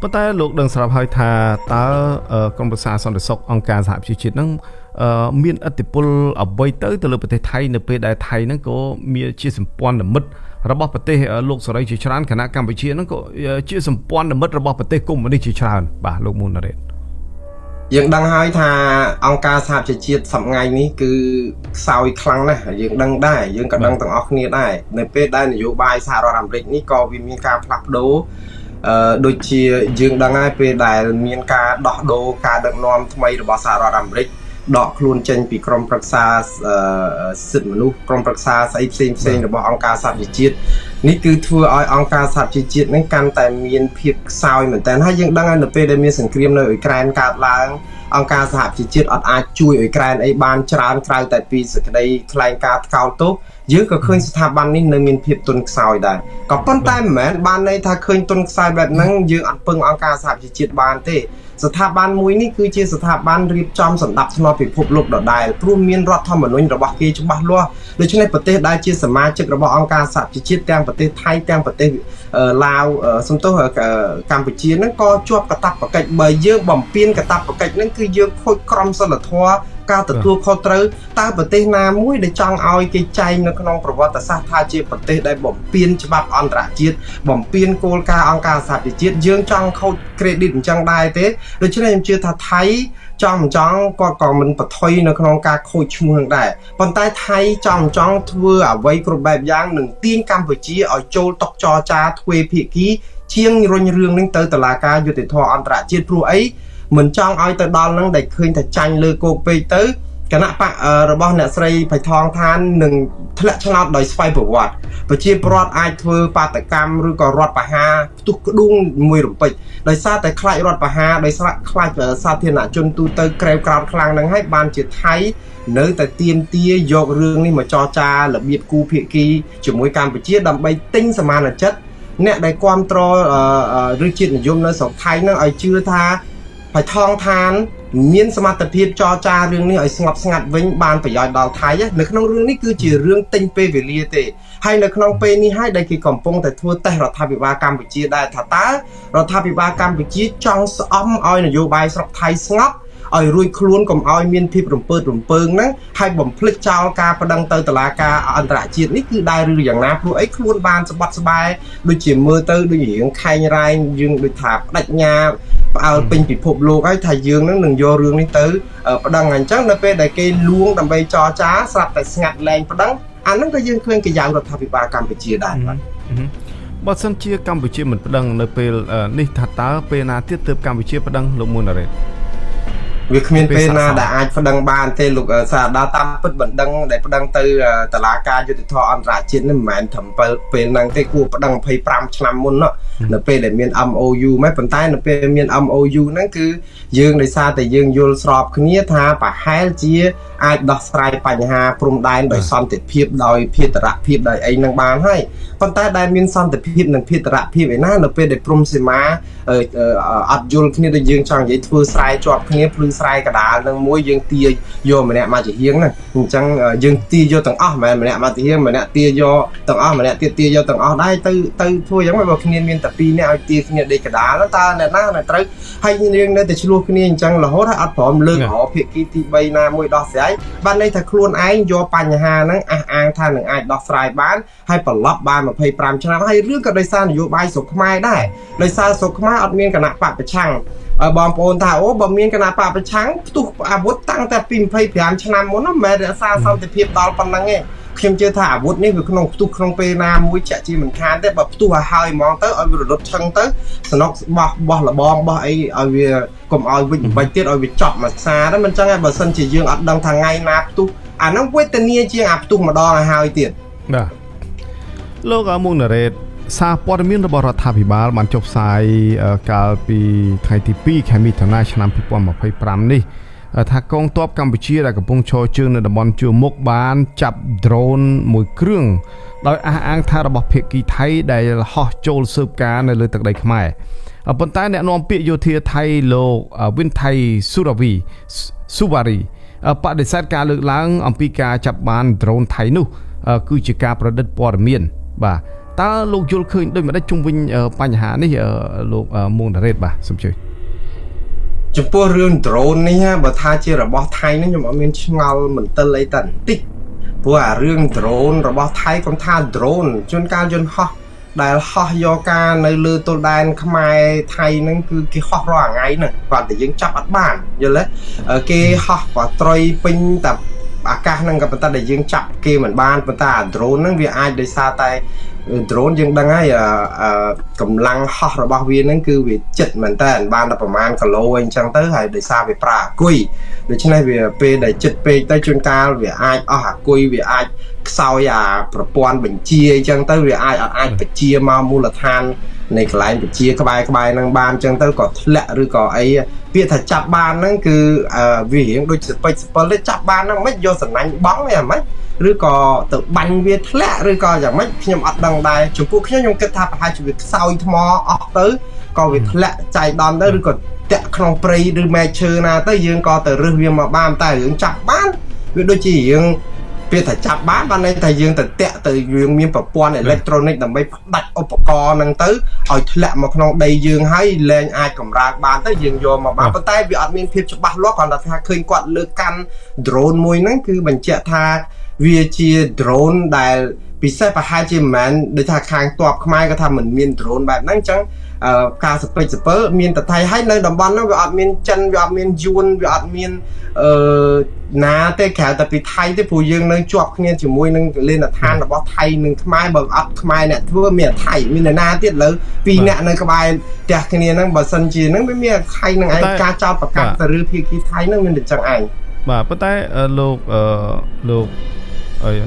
ប៉ុន្តែលោកដឹងស្រាប់ហើយថាតើក្រុមប្រឹក្សាសន្តិសុខអង្គការសហប្រជាជាតិហ្នឹងមានឥទ្ធិពលអ្វីទៅលើប្រទេសថៃនៅពេលដែលថៃហ្នឹងក៏មានជាសម្ព័ន្ធមិត្តរបស់ប្រទេសលោកសេរីជាច្រើនគណៈកម្ពុជាហ្នឹងក៏ជាសម្ព័ន្ធមិត្តរបស់ប្រទេសកុម្មុយនីសជាច្រើនបាទលោកមូនណារ៉េត យើងដឹងហើយថាអង្គការសហប្រជាជាតិសប្តាហ៍ថ្ងៃនេះគឺខ្សោយខ្លាំងណាស់យើងដឹងដែរយើងក៏ដឹងទាំងអស់គ្នាដែរនៅពេលដែលនយោបាយសហរដ្ឋអាមេរិកនេះក៏វាមានការផ្លាស់ប្ដូរដូចជាយើងដឹងហើយពេលដែលមានការដោះដូរការដឹកនាំថ្មីរបស់សហរដ្ឋអាមេរិកដកខ្លួនចេញពីក្រុមប្រឹក្សាសិទ្ធិមនុស្សក្រុមប្រឹក្សាស្អីផ្សេងរបស់អង្គការសហប្រជាជាតិនេះគឺធ្វើឲ្យអង្គការសហប្រជាជាតិនឹងកាន់តែមានភាពខ្សោយមែនទែនហើយយើងដឹងហើយនៅពេលដែលមានសង្គ្រាមនៅអ៊ុយក្រែនកើតឡើងអង្គការសហប្រជាជាតិអត់អាចជួយអ៊ុយក្រែនអីបានច្រើនក្រៅតែពីសេចក្តីថ្លែងការណ៍ថ្កោលទោសយើងក៏ឃើញស្ថាប័ននេះនៅមានភាពទន់ខ្សោយដែរក៏ប៉ុន្តែមិនមែនបានន័យថាឃើញទន់ខ្សោយបែបហ្នឹងយើងអត់ពឹងអង្គការសហប្រជាជាតិបានទេស្ថាប័នមួយនេះគឺជាស្ថាប័នរៀបចំសម្ដាប់ធ្នាប់ពិភពលោកដដែលព្រោះមានរដ្ឋធម្មនុញ្ញរបស់គេច្បាស់លាស់ដូច្នេះប្រទេសដែលជាសមាជិករបស់អង្គការសហប្រជាជាតិទាំងប្រទេសថៃទាំងប្រទេសឡាវសំទោសកម្ពុជាហ្នឹងក៏ជាប់កាតព្វកិច្ចបើយើងបំពេញកាតព្វកិច្ចហ្នឹងគឺយើងខូចក្រមសីលធម៌ការទទួលខុសត្រូវតើប្រទេសណាមួយដែលចង់ឲ្យគេចែងនៅក្នុងប្រវត្តិសាស្ត្រថាជាប្រទេសដែលបំពេញច្បាប់អន្តរជាតិបំពេញគោលការណ៍អង្គការសហប្រជាជាតិយើងចង់ខូច credit អញ្ចឹងដែរទេដូច្នេះខ្ញុំជឿថាថៃចង់គាត់ក៏មិនប្រថុយនៅក្នុងការខូចឈ្មោះនឹងដែរប៉ុន្តែថៃចង់ធ្វើអ្វីគ្រប់បែបយ៉ាងនឹងទាញកម្ពុជាឲ្យចូលតុចរចាទ្វេភាគីជាងរុញរឿងនឹងទៅតុលាការយុត្តិធម៌អន្តរជាតិព្រោះអីមិនចង់ឲ្យទៅដល់នឹងដែលឃើញថាចាញ់លើគោកពេកទៅគណៈបករបស់អ្នកស្រីបៃថងឋាននឹងធ្លាក់ឆ្នោតដោយស្វ័យប្រវត្តិប្រជាពលរដ្ឋអាចធ្វើបាតកម្មឬក៏រដ្ឋបហាផ្ទុះក្ដួងមួយរំពេចដោយសារតែខ្លាចរដ្ឋបហាដោយសារខ្លាចសាធារណជនទូទៅក្រេវក្រោតខ្លាំងនឹងហើយបានជាថៃនៅតែទាមទារយករឿងនេះមកចរចារបៀបគូភាគីជាមួយកម្ពុជាដើម្បីទិញសមានចិត្តអ្នកដែលគ្រប់គ្រងឬជាតិនិយមនៅស្រុកថៃនឹងឲ្យជឿថាបៃថងឋានមានសមត្ថភាពចរចារឿងនេះឲ្យស្ងប់ស្ងាត់វិញបានប្រយោជន៍ដល់ថៃនៅក្នុងរឿងនេះគឺជារឿងទិញពេលវេលាទេហើយនៅក្នុងពេលនេះហើយដែលគេកំពុងតែធ្វើតេស្តរដ្ឋាភិបាលកម្ពុជាដែរថាតើរដ្ឋាភិបាលកម្ពុជាចង់ស្អំឲ្យនយោបាយស្រុកថៃស្ងប់ឲ្យរួចខ្លួនកុំឲ្យមានភាពរំពើរំពើងហ្នឹងហើយបំភ្លេចចោលការប្តឹងទៅតុលាការអន្តរជាតិនេះគឺដែរឬយ៉ាងណាព្រោះអីខ្លួនបានស្បត់ស្បាយដូចជាមើលទៅដូចរៀងខែងរែងយើងដូចថាបដិញ្ញាផ្អើលពេញពិភពលោកហើយថាយើងនឹងយករឿងនេះទៅប្តឹងអញ្ចឹងនៅពេលដែលគេលួងដើម្បីចរចាស្រាប់តែស្ងាត់លែងប្តឹងអាហ្នឹងក៏យើងឃើញកាយរដ្ឋាភិបាលកម្ពុជាដែរបាទបើសិនជាកម្ពុជាមិនប្តឹងនៅពេលនេះថាតើពេលណាទៀតទើបកម្ពុជាប្តឹងលោកមុនរ៉េតវាគ្មានពេលណាដែលអាចប្តឹងបានទេលោកសារដាតាមពិតបណ្ដឹងដែលប្តឹងទៅតុលាការយុត្តិធម៌អន្តរជាតិនេះមិនមែនត្រឹមពេលហ្នឹងទេគួរប្តឹង25ឆ្នាំមុននៅពេលដែលមាន MOU មែនប៉ុន្តែនៅពេលមាន MOU ហ្នឹងគឺយើងដោយសារតែយើងយល់ស្របគ្នាថាប្រហែលជាអាចដោះស្រាយបញ្ហាព្រំដែនដោយសន្តិភាពដោយភេទរភាពដោយអីហ្នឹងបានហើយប៉ុន្តែដែលមានសន្តិភាពនិងភេទរភាពឯណានៅពេលដែលព្រំសីមាអត់យល់គ្នាដូចយើងចង់និយាយធ្វើស្រែជាប់គ្នាភ្លឺស្រែកដាលនឹងមួយយើងទាយយកម្នាក់មកជាហៀងហ្នឹងអញ្ចឹងយើងទាយយកទាំងអស់មិនមែនម្នាក់មកជាហៀងម្នាក់ទាយយកទាំងអស់ម្នាក់ទៀតទាយយកទាំងអស់ដែរទៅធ្វើយ៉ាងម៉េចបើគ្នាមានតែពីរនាក់ឲ្យទាយគ្នាដេកកដាលតើអ្នកណាត្រូវហើយយើងនៅតែឆ្លោះគ្នាអញ្ចឹងរហូតហើយអត់ព្រមលើករហភាគីទី3ណាមួយដោះស្រាយបានន័យថាខ្លួនឯងយកបញ្ហាហ្នឹងអះអាងថានឹងអាចដោះស្រាយបានហើយប្រឡប់បាន25ឆ្នាំហើយរឿងក៏ដោយសារនយោបាយស្រុកខ្មែរដែរដោយសារស្រុកខ្មែរអត់មានគណៈបកប្រឆាំងបងប្អូនថាអូបើមានគណៈបកប្រឆាំងផ្ទុះអាវុធតាំងតែពី25ឆ្នាំមុនណាមិនមែនរក្សាសន្តិភាពដល់ប៉ុណ្ណឹងទេខ្ញុំជឿថាអាវុធនេះវាក្នុងផ្ទុះក្នុងពេលណាមួយចាក់ជាមិនខានទេបើផ្ទុះឲ្យហើយហ្មងទៅឲ្យវារលត់ឆឹងទៅសំណុកបោះលបងបោះអីឲ្យវាកុំឲ្យវិញបាច់ទៀតឲ្យវាចប់មួយសាទៅមិនចឹងទេបើសិនជាយើងអត់ដឹងថាថ្ងៃណាផ្ទុះអាហ្នឹងវេទនាជាងអាផ្ទុះម្ដងឲ្យហើយទៀតបាទលោកមុនរ៉េតសារព័ត៌មានរបស់រដ្ឋាភិបាលបានចុះផ្សាយកាលពីថ្ងៃទី2ខែមិថុនាឆ្នាំ2025នេះថាកងទ័ពកម្ពុជាដែលកំពុងឈរជើងនៅតំបន់ជួរមុខបានចាប់ drone មួយគ្រឿងដោយអះអាងថារបស់ភាគីថៃដែលហោះចូលស៊ើបការនៅលើទឹកដីខ្មែរប៉ុន្តែអ្នកនាំពាក្យយោធាថៃលោកវិនថៃស៊ូវ៉ារីបដិសេធការលើកឡើងអំពីការចាប់បាន drone ថៃនោះគឺជាការប្រឌិតព័ត៌មានបាទតើលោកយល់ឃើញដូចម្ដេចជុំវិញបញ្ហានេះលោកមូនរ៉េតបាទសូមជួយចំពោះរឿង drone នេះបើថាជារបស់ថៃនេះខ្ញុំអត់មានឆ្ងល់មិនទិលអីតែបន្តិចព្រោះអារឿង drone របស់ថៃគាត់ថា drone ជួនកាលយន្តហោះ ដែលហោះយកការនៅលើទល់ដែនខ្មែរថៃហ្នឹងគឺគេហោះរាល់ថ្ងៃហ្នឹងគាត់តែយើងចាប់អត់បានយល់ទេគេហោះបត្រុយពេញតែអាកាសហ្នឹងក៏ប៉ុន្តែដែលយើងចាប់គេមិនបានប៉ុន្តែអា drone ហ្នឹងវាអាចដោយសារតែ drone យើងដឹងហើយកម្លាំងហោះរបស់វាហ្នឹងគឺវាចិត្តមែនតើបានតែប្រហែលគីឡូអីអញ្ចឹងទៅហើយដោយសារវាប្រើអាគុយដូច្នេះវាពេលដែលចិត្តពេកទៅជួនកាលវាអាចអស់អាគុយវាអាចខ្សោយអាប្រព័ន្ធបញ្ជាអញ្ចឹងទៅវាអាចបញ្ជាមកមូលដ្ឋាននៃកន្លែងបញ្ជាក្បែរហ្នឹងបានអញ្ចឹងទៅក៏ធ្លាក់ឬក៏អីពាក្យថាចាប់បានហ្នឹងគឺវារៀងដូចសពេចសពិលទេចាប់បានហ្នឹងមិនយកសំណាញ់បង់ទេអាម៉េចឬក៏ទៅបាញ់វាធ្លាក់ឬក៏យ៉ាងម៉េចខ្ញុំអត់ដឹងដែរចំពោះខ្ញុំគិតថាប្រហែលជាវាខ្សោយថ្មអស់ទៅក៏វាធ្លាក់ចៃដន្យទៅឬក៏តាក់ក្នុងព្រៃឬមែកឈើណាទៅយើងក៏ទៅរើសវាមកបានតែរឿងចាប់បានវាដូចជារឿងពេលថាចាប់បានន័យថាយើងទៅតាក់ទៅយើងមានប្រព័ន្ធអេឡិចត្រូនិកដើម្បីផ្ដាច់ឧបករណ៍ហ្នឹងទៅឲ្យធ្លាក់មកក្នុងដីយើងហើយលែងអាចកម្រើកបានទៅយើងយកមកបានប៉ុន្តែវាអត់មានភាពច្បាស់លាស់គ្រាន់តែថាឃើញគាត់លើកកាន់ drone មួយហ្នឹងគឺបញ្ជាក់ថាវាជា drone ដែលពិសេសប្រហែលជាមិនមែនដូចថាខាងតបខ្មែរគាត់ថាមិនមាន drone បែបហ្នឹងអញ្ចឹងការសពេចសពើមានតែថៃហើយនៅតំបន់ហ្នឹងវាអត់មានចិនវាអត់មានយួនវាអត់មានណាទេក្រៅតែពីថៃទេព្រោះយើងនៅជាប់គ្នាជាមួយនឹងលេនដ្ឋានរបស់ថៃនិងខ្មែរបើអត់ខ្មែរអ្នកធ្វើមានថៃមានណាទៀតលើពីរអ្នកនៅក្បែរផ្ទះគ្នាហ្នឹងបើសិនជាហ្នឹងវាមានថៃនឹងឯងការចោតប្រកាសទៅឬភាគីថៃហ្នឹងមានតែចឹងឯងបាទប៉ុន្តែលោក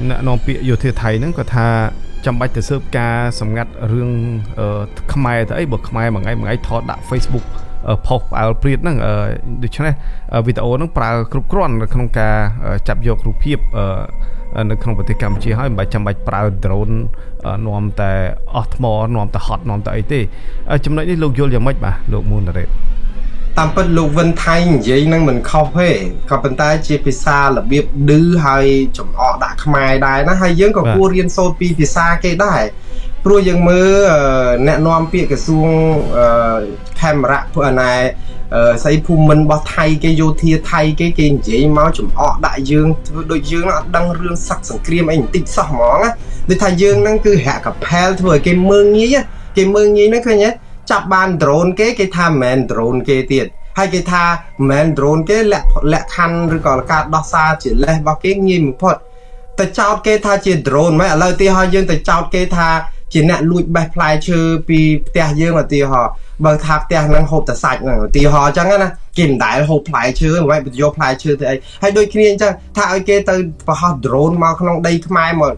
អ្នកនាំពាក្យយោធាថៃហ្នឹងគាត់ថាចាំបាច់ទៅស៊ើបការសម្ងាត់រឿងខ្មែរទៅអីបើខ្មែរមួយថ្ងៃថតដាក់ Facebook ផុសផ្អើលព្រាតហ្នឹងដូច្នេះវីដេអូហ្នឹងប្រើគ្រប់គ្រាន់នៅក្នុងការចាប់យករូបភាពនៅក្នុងប្រទេសកម្ពុជាហើយមិនបាច់ចាំបាច់ប្រើ drone នាំតែអស់ថ្មនាំតែហត់នាំតែអីទេចំណុចនេះលោកយល់យ៉ាងម៉េចបាទលោកមូនតារ៉េតតាមពិតលោកវិនថៃនិយាយនឹងមិនខុសទេក៏ប៉ុន្តែជាភាសារបៀបឌឺហើយចំអកដាក់ខ្មែរដែរណាហើយយើងក៏គួររៀនសូត្រពីភាសាគេដែរព្រោះយើងមើលអ្នកនាំពាក្យក្រសួងខេមរៈពួកណែស្អីភូមិន្ទរបស់ថៃគេយោធាថៃគេនិយាយមកចំអកដាក់យើងធ្វើដូចយើងអត់ដឹងរឿងសឹកសង្គ្រាមអីបន្តិចសោះហ្មងណាដូចថាយើងហ្នឹងគឺហាក់កផែលធ្វើឲ្យគេមើងងាយហ្នឹងឃើញទេចាប់បាន drone គេថាមិនមែន drone គេទៀតហើយគេថាមិនមែន drone គេលក្ខខណ្ឌឬក៏ការដោះសារជាលេសរបស់គេងាយបំផុតតែចោតគេថាជា drone មិនឥឡូវទីហើយយើងទៅចោតគេថាជាអ្នកលួចបេះផ្លែឈើពីផ្ទះយើងឧទាហរណ៍បើថាផ្ទះហ្នឹងហូបតែសាច់ហ្នឹងឧទាហរណ៍អញ្ចឹងណាគេមិនដែលហូបផ្លែឈើមិនបាច់យកផ្លែឈើទៅអីហើយដូចគ្នាអញ្ចឹងថាឲ្យគេទៅប្រហោះ drone មកក្នុងដីខ្មែរមក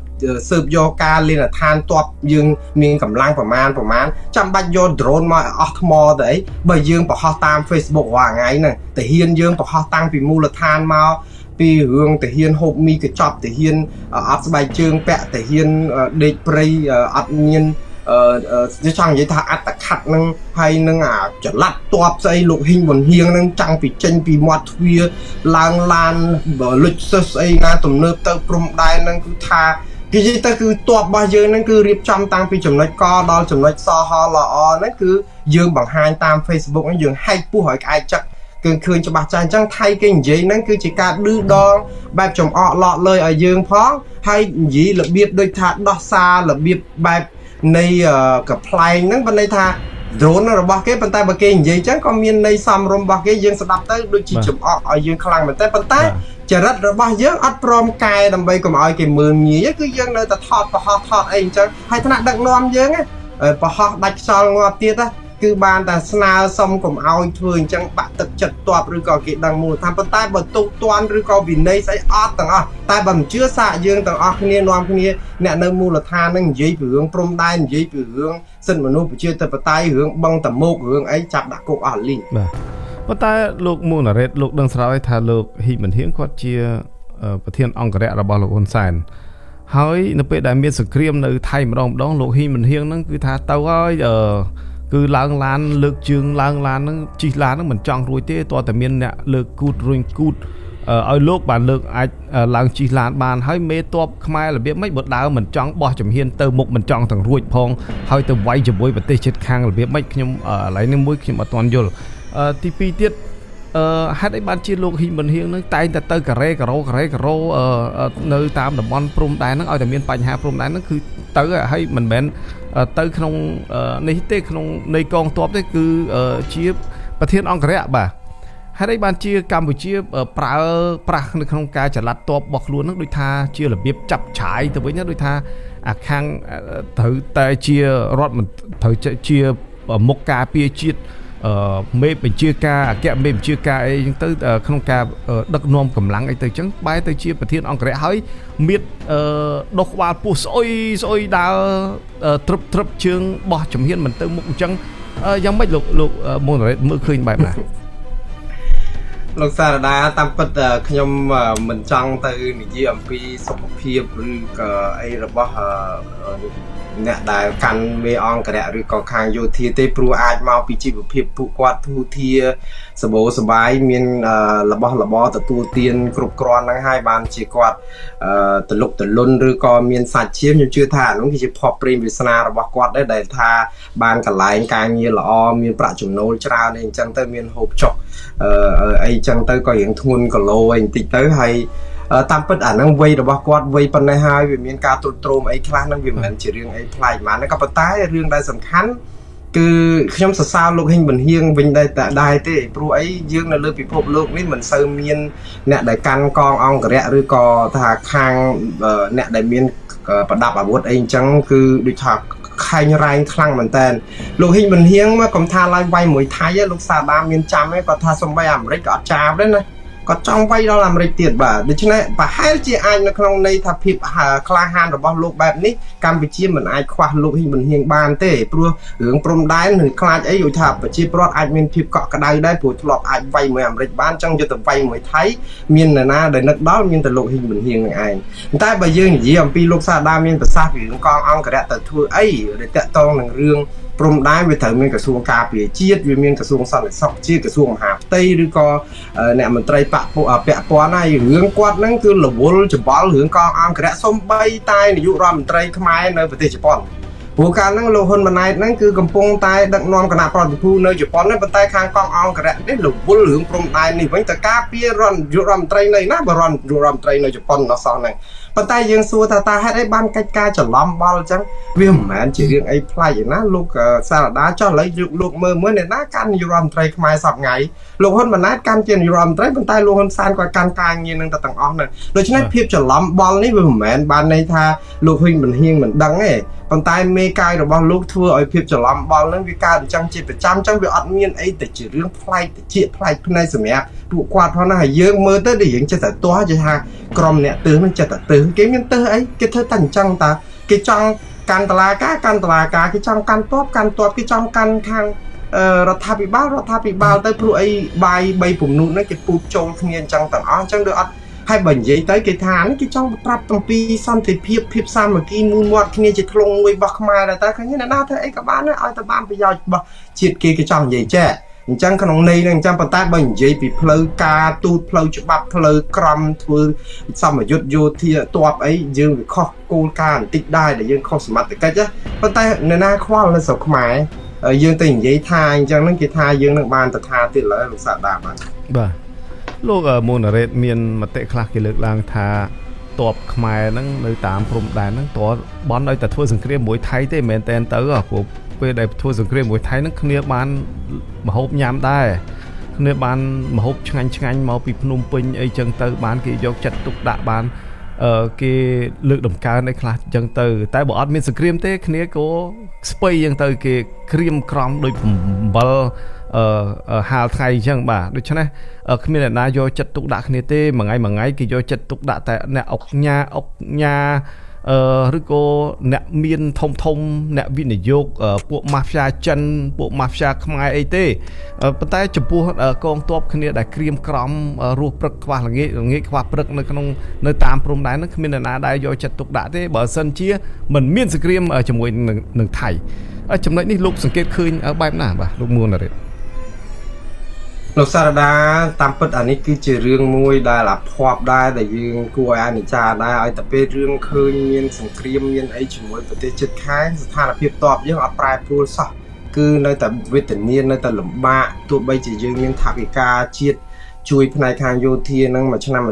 ស៊ើបយកការលេនដ្ឋានតបយើងមានកម្លាំងប្រមាណចាំបាច់យក drone មកអស់ថ្មទៅអីបើយើងប្រហោះតាម Facebook រាល់ថ្ងៃហ្នឹងតាហ៊ានយើងប្រហោះតាំងពីមូលដ្ឋានមកពីរឿងតាហ៊ានហូបមីកញ្ចប់តាហ៊ានអត់ស្បែកជើងពាក់តាហ៊ានដេកព្រៃអត់មានចង់និយាយថាអត្តខិតនឹងហើយនឹងអាចល័តតបស្អីលោកហ៊ីងវុនហៀងនឹងចាំងពីចេញពីមាត់ទ្វារឡើងឡានលុចសិស្សអីណាទំនើបទៅព្រំដែននឹងគឺថានិយាយទៅគឺតបរបស់យើងនឹងគឺរៀបចំតាំងពីចំណុចកដល់ចំណុចសហល្អហ្នឹងគឺយើងបង្ហាញតាម Facebook ហ្នឹងយើងហែកពោះឲ្យក្អែកចឹកគឺឃើញច្បាស់ចាស់អញ្ចឹងថៃគេនិយាយហ្នឹងគឺជាការឌឺដងបែបចំអកឡកលើឲ្យយើងផងហើយនិយាយរបៀបដូចថាដោះសាររបៀបបែបនៃកប្លែងហ្នឹងបើន័យថា drone របស់គេប៉ុន្តែបើគេនិយាយអញ្ចឹងក៏មានន័យសមរម្យរបស់គេយើងស្ដាប់ទៅដូចជាចំអកឲ្យយើងខ្លាំងមែនតែប៉ុន្តែចរិតរបស់យើងអត់ព្រមកែដើម្បីកុំឲ្យគេមើលងាយគឺយើងនៅតែថតប្រហោះថតអីអញ្ចឹងហើយថ្នាក់ដឹកនាំយើងប្រហោះដាច់ខ្យល់ងាប់ទៀតគឺបានតែស្នើសុំកុំឲ្យធ្វើអញ្ចឹងបាក់ទឹកចិត្តតបឬក៏គេដឹងមូលដ្ឋានប៉ុន្តែបើទុកទាន់ឬក៏វិន័យស្អីអត់ទាំងអស់តែបើមិនជឿសាកយើងទាំងអស់គ្នានាំគ្នាអ្នកនៅមូលដ្ឋាននឹងនិយាយពីរឿងព្រំដែននិយាយពីរឿងសិទ្ធិមនុស្សប្រជាធិបតេយ្យរឿងបឹងតមោករឿងអីចាប់ដាក់គុកអស់លីងបាទប៉ុន្តែលោកមូណារ៉េតលោកដឹងស្រាប់ហើយថាលោកហ៊ីមិនហៀងគាត់ជាប្រធានអង្គរៈរបស់លោកហ៊ុនសែនហើយនៅពេលដែលមានសង្គ្រាមនៅថៃម្ដងលោកហ៊ីមិនហៀងហ្នឹងគឺថាទៅហើយគឺឡើងឡានលើកជើងឡើងឡានហ្នឹងជិះឡានហ្នឹងមិនចង់រួចទេតើតែមានអ្នកលើកគូតរុញគូតឲ្យលោកបានលើកអាចឡើងជិះឡានបានហើយមេតបខ្មែររបៀបម៉េចបើដើរមិនចង់បោះជំហានទៅមុខមិនចង់ទាំងរួចផងហើយទៅវាយជាមួយប្រទេសជិតខាងរបៀបម៉េចខ្ញុំឥឡូវនេះមួយខ្ញុំអត់ទាន់យល់ទី2ទៀត ហេតុអីបានជាលោកហ៊ីមិនហៀងនឹងតែងតែទៅការ៉េការ៉ូនៅតាមតំបន់ព្រំដែនហ្នឹងឲ្យតែមានបញ្ហាព្រំដែនហ្នឹងគឺទៅហើយមិនមែនទៅក្នុងនេះទេក្នុងនៃកងទ័ពទេគឺជាប្រធានអង្គរៈបាទហេតុអីបានជាកម្ពុជាប្រើប្រាស់នៅក្នុងការចល័តទ័ពរបស់ខ្លួនហ្នឹងដូចថាជារបៀបចាប់ឆាយទៅវិញដូចថាអាខាងត្រូវតែជារដ្ឋត្រូវជាមុខការពារជាតិមេបញ្ជាការអគ្គមេបញ្ជាការអីចឹងទៅក្នុងការដឹកនាំកម្លាំងអីទៅចឹងបែរទៅជាប្រធានអង្គរៈហើយមានដុសក្បាលពោះស្អុយដើរត្រឹបជើងបោះជំហានមិនទៅមុខអញ្ចឹងយ៉ាងម៉េចលោកមូនរ៉េតមើលឃើញបែបណាលោកសារដាតាមពិតខ្ញុំមិនចង់ទៅនិយាយអំពីសុខភាពឬក៏អីរបស់អ្នកដែលកាន់មេអង្គរៈឬក៏ខាងយោធាទេព្រោះអាចមកពីជីវភាពពួកគាត់ធូធាសបោសបាយមានរបស់របរទទួលទានគ្រប់គ្រាន់ហ្នឹងហើយបានជាគាត់តលុកតលុនឬក៏មានសាច់ឈាមខ្ញុំជឿថាអានោះគឺជាភ័ព្វព្រេងវាសនារបស់គាត់ដែរដែលថាបានកន្លែងការងារល្អមានប្រាក់ចំណូលច្រើនអីអញ្ចឹងទៅមានហូបចុកអីចឹងទៅក៏រៀងធ្ងន់គីឡូអីបន្តិចទៅហើយតាមពិតអាហ្នឹងវ័យរបស់គាត់វ័យប៉ុណ្ណេះហើយវាមានការទ្រុឌទ្រោមអីខ្លះហ្នឹងវាមិនមែនជារឿងអីប្លែកហ្មងក៏ប៉ុន្តែរឿងដែលសំខាន់គឺខ្ញុំសរសើរលោកហ៊ីងប៊ុនហៀងវិញដែរទេព្រោះអីយើងនៅលើពិភពលោកនេះមិនសូវមានអ្នកដែលកាន់កងអង្គរៈឬក៏ថាខាងអ្នកដែលមានប្រដាប់អាវុធអីអញ្ចឹងគឺដូចថាខែងរ៉ែងខ្លាំងមែនតើលោកហ៊ីងប៊ុនហៀងមកកំថាឡើងវាយមួយថៃលោកសាដាមមានចាំឯងគាត់ថាសំបីអាមេរិកក៏អត់ចាបដែរណាគាត់ចង់វាយដល់អាមេរិកទៀតបាទដូច្នេះប្រហែលជាអាចនៅក្នុងន័យថាភាពក្លាហានរបស់លោកបែបនេះកម្ពុជាមិនអាចខ្វះលោកហ៊ីងប៊ុនហៀងបានទេព្រោះរឿងព្រំដែននឹងខ្លាចអីយល់ថាប្រជាពលរដ្ឋអាចមានភាពកក់ក្ដៅដែរព្រោះធ្លាប់អាចវាយមួយអាមេរិកបានចឹងយកទៅវាយមួយថៃមាននរណាដែលនឹកដល់មានតែលោកហ៊ីងប៊ុនហៀងនឹងឯងតែបើយើងនិយាយអំពីលោកសាដាមានប្រសាសន៍ពីរឿងកងអង្គរៈទៅធ្វើអីដែលតាក់ទងនឹងរឿងព្រំដែនវាត្រូវមានក្រសួងការពារជាតិវាមានក្រសួងសន្តិសុខជាតិក្រសួងមហាផ្ទៃឬក៏អ្នកមន្ត្រីពាក់ព័ន្ធហើយរឿងគាត់ហ្នឹងគឺរវល់ច្បល់រឿងកងអង្គរៈសំបីតែនាយករដ្ឋមន្ត្រីខ្មែរនៅប្រទេសជប៉ុនព្រោះកាលហ្នឹងលោកហ៊ុនម៉ាណែតហ្នឹងគឺកំពុងតែដឹកនាំគណៈប្រតិភូនៅជប៉ុនហ្នឹងប៉ុន្តែខាងកងអង្គរៈនេះរវល់រឿងព្រំដែននេះវិញតើការពាររដ្ឋនាយករដ្ឋមន្ត្រីនៅណាបើរដ្ឋនាយករដ្ឋមន្ត្រីនៅជប៉ុនអត់សោះហ្នឹងប៉ុន្តែយើងសួរថាហេតុអីបានកិច្ចការច្រឡំបល់អញ្ចឹងវាមិនមែនជារឿងអីប្លែកទេណាលោកសារដាចុះឥឡូវលោកមើលអ្នកណាកាន់នាយករដ្ឋមន្ត្រីខ្មែរសពថ្ងៃលោកហ៊ុនម៉ាណែតកាន់ជានាយករដ្ឋមន្ត្រីប៉ុន្តែលោកហ៊ុនសែនគាត់កាន់ការងារនឹងទាំងអស់ហ្នឹងដូច្នេះភាពច្រឡំបល់នេះវាមិនមែនបានន័យថាលោកហ៊ុនប៊ុនហៀងមិនដឹងទេប៉ុន្តែមេកាយរបស់លោកធ្វើឲ្យភាពច្រឡំបល់ហ្នឹងវាកើតអញ្ចឹងជាប្រចាំអញ្ចឹងវាអត់មានអីទៅជារឿងប្លែកទៅជាប្លែកផ្នែកសម្រាប់ពួកគាត់ផងណាហើយយើងមើលទៅដែលយើងចិត្តតែទាស់ជាថាក្រុមអ្នកទើសនឹងចិត្តតែទើសគេមានទើសអីគេធ្វើតែអញ្ចឹងតាគេចង់កាន់តឡាការគេចង់កាន់ទ័ពគេចង់កាន់ខាងរដ្ឋាភិបាលទៅព្រោះអីបាយ3ពំនូតហ្នឹងគេពូតចូលគ្នាអញ្ចឹងទាំងអស់អញ្ចឹងដូចអត់ហើយបើនិយាយទៅគេថានេះគេចង់ប្រាប់អំពីសន្តិភាពសាមគ្គីមូលមាត់គ្នាជាធ្លុងមួយរបស់ខ្មែរតែឃើញអ្នកណាធ្វើអីក៏បានឲ្យតែបានប្រយោជន៍របស់ជាតិគេចង់និយាយចេះអញ្ចឹងក្នុងន័យហ្នឹងអញ្ចឹងប៉ុន្តែបើនិយាយពីផ្លូវការទូតផ្លូវច្បាប់ផ្លូវក្រមធ្វើសមយុទ្ធយោធាតបអីយើងវាខុសគោលការណ៍បន្តិចដែរដែលយើងខុសសមត្ថកិច្ចណាប៉ុន្តែអ្នកណាខ្វល់នៅស្រុកខ្មែរយើងទៅនិយាយថាអញ្ចឹងហ្នឹងគេថាយើងនឹងបានទៅថាទៀតឡើយលោកសាដាបាទលោកមូនរ៉េតមានមតិខ្លះគេលើកឡើងថាតបខ្មែរហ្នឹងនៅតាមព្រំដែនហ្នឹងតបន់ឲ្យតែធ្វើសង្គ្រាមមួយថៃទេមិនមែនតែនទៅព្រោះពេលដែលធ្វើសង្គ្រាមមួយថៃហ្នឹងគ្នាបានមហូបញ៉ាំដែរគ្នាបានមហូបឆ្ងាញ់មកពីភ្នំពេញអីចឹងទៅបានគេយកចិត្តទុកដាក់បានគេលើកដំកើងអីខ្លះចឹងទៅតែបើអត់មានសង្គ្រាមទេគ្នាក៏ស្ពៃចឹងទៅគេក្រៀមក្រំដោយអំបិលហាលថ្ងៃអញ្ចឹងបាទដូច្នេះគ្មានអ្នកណាយកចិត្តទុកដាក់គ្នាទេមួយថ្ងៃគេយកចិត្តទុកដាក់តែអ្នកអុកញ៉ាឬក៏អ្នកមានធំអ្នកវិនិយោគពួកម៉ាហ្វ្យាចិនពួកម៉ាហ្វ្យាខ្មែរអីទេប៉ុន្តែចំពោះកងទ័ពគ្នាដែលក្រៀមក្រំរស់ព្រឹកខ្វះល្ងាចខ្វះព្រឹកនៅតាមព្រំដែនហ្នឹងគ្មានអ្នកណាដែលយកចិត្តទុកដាក់ទេបើសិនជាមិនមានសង្គ្រាមជាមួយនឹងថៃចំណុចនេះលោកសង្កេតឃើញបែបណាបាទលោកមួនរ៉េតលោកសារដាតាមពិតអានេះគឺជារឿងមួយដែលអាភ័ព្វដែរដែលយើងគួរឲ្យអានិច្ចាដែរឲ្យតែពេលរឿងឃើញមានសង្គ្រាមមានអីជាមួយប្រទេសជិតខាងស្ថានភាពតបយើងអត់ប្រែប្រួលសោះ គឺនៅតែវេទនានៅតែលំបាកទោះបីជាយើងមានថវិកាជាតិជួយផ្នែកខាងយោធានឹងមួយឆ្នាំ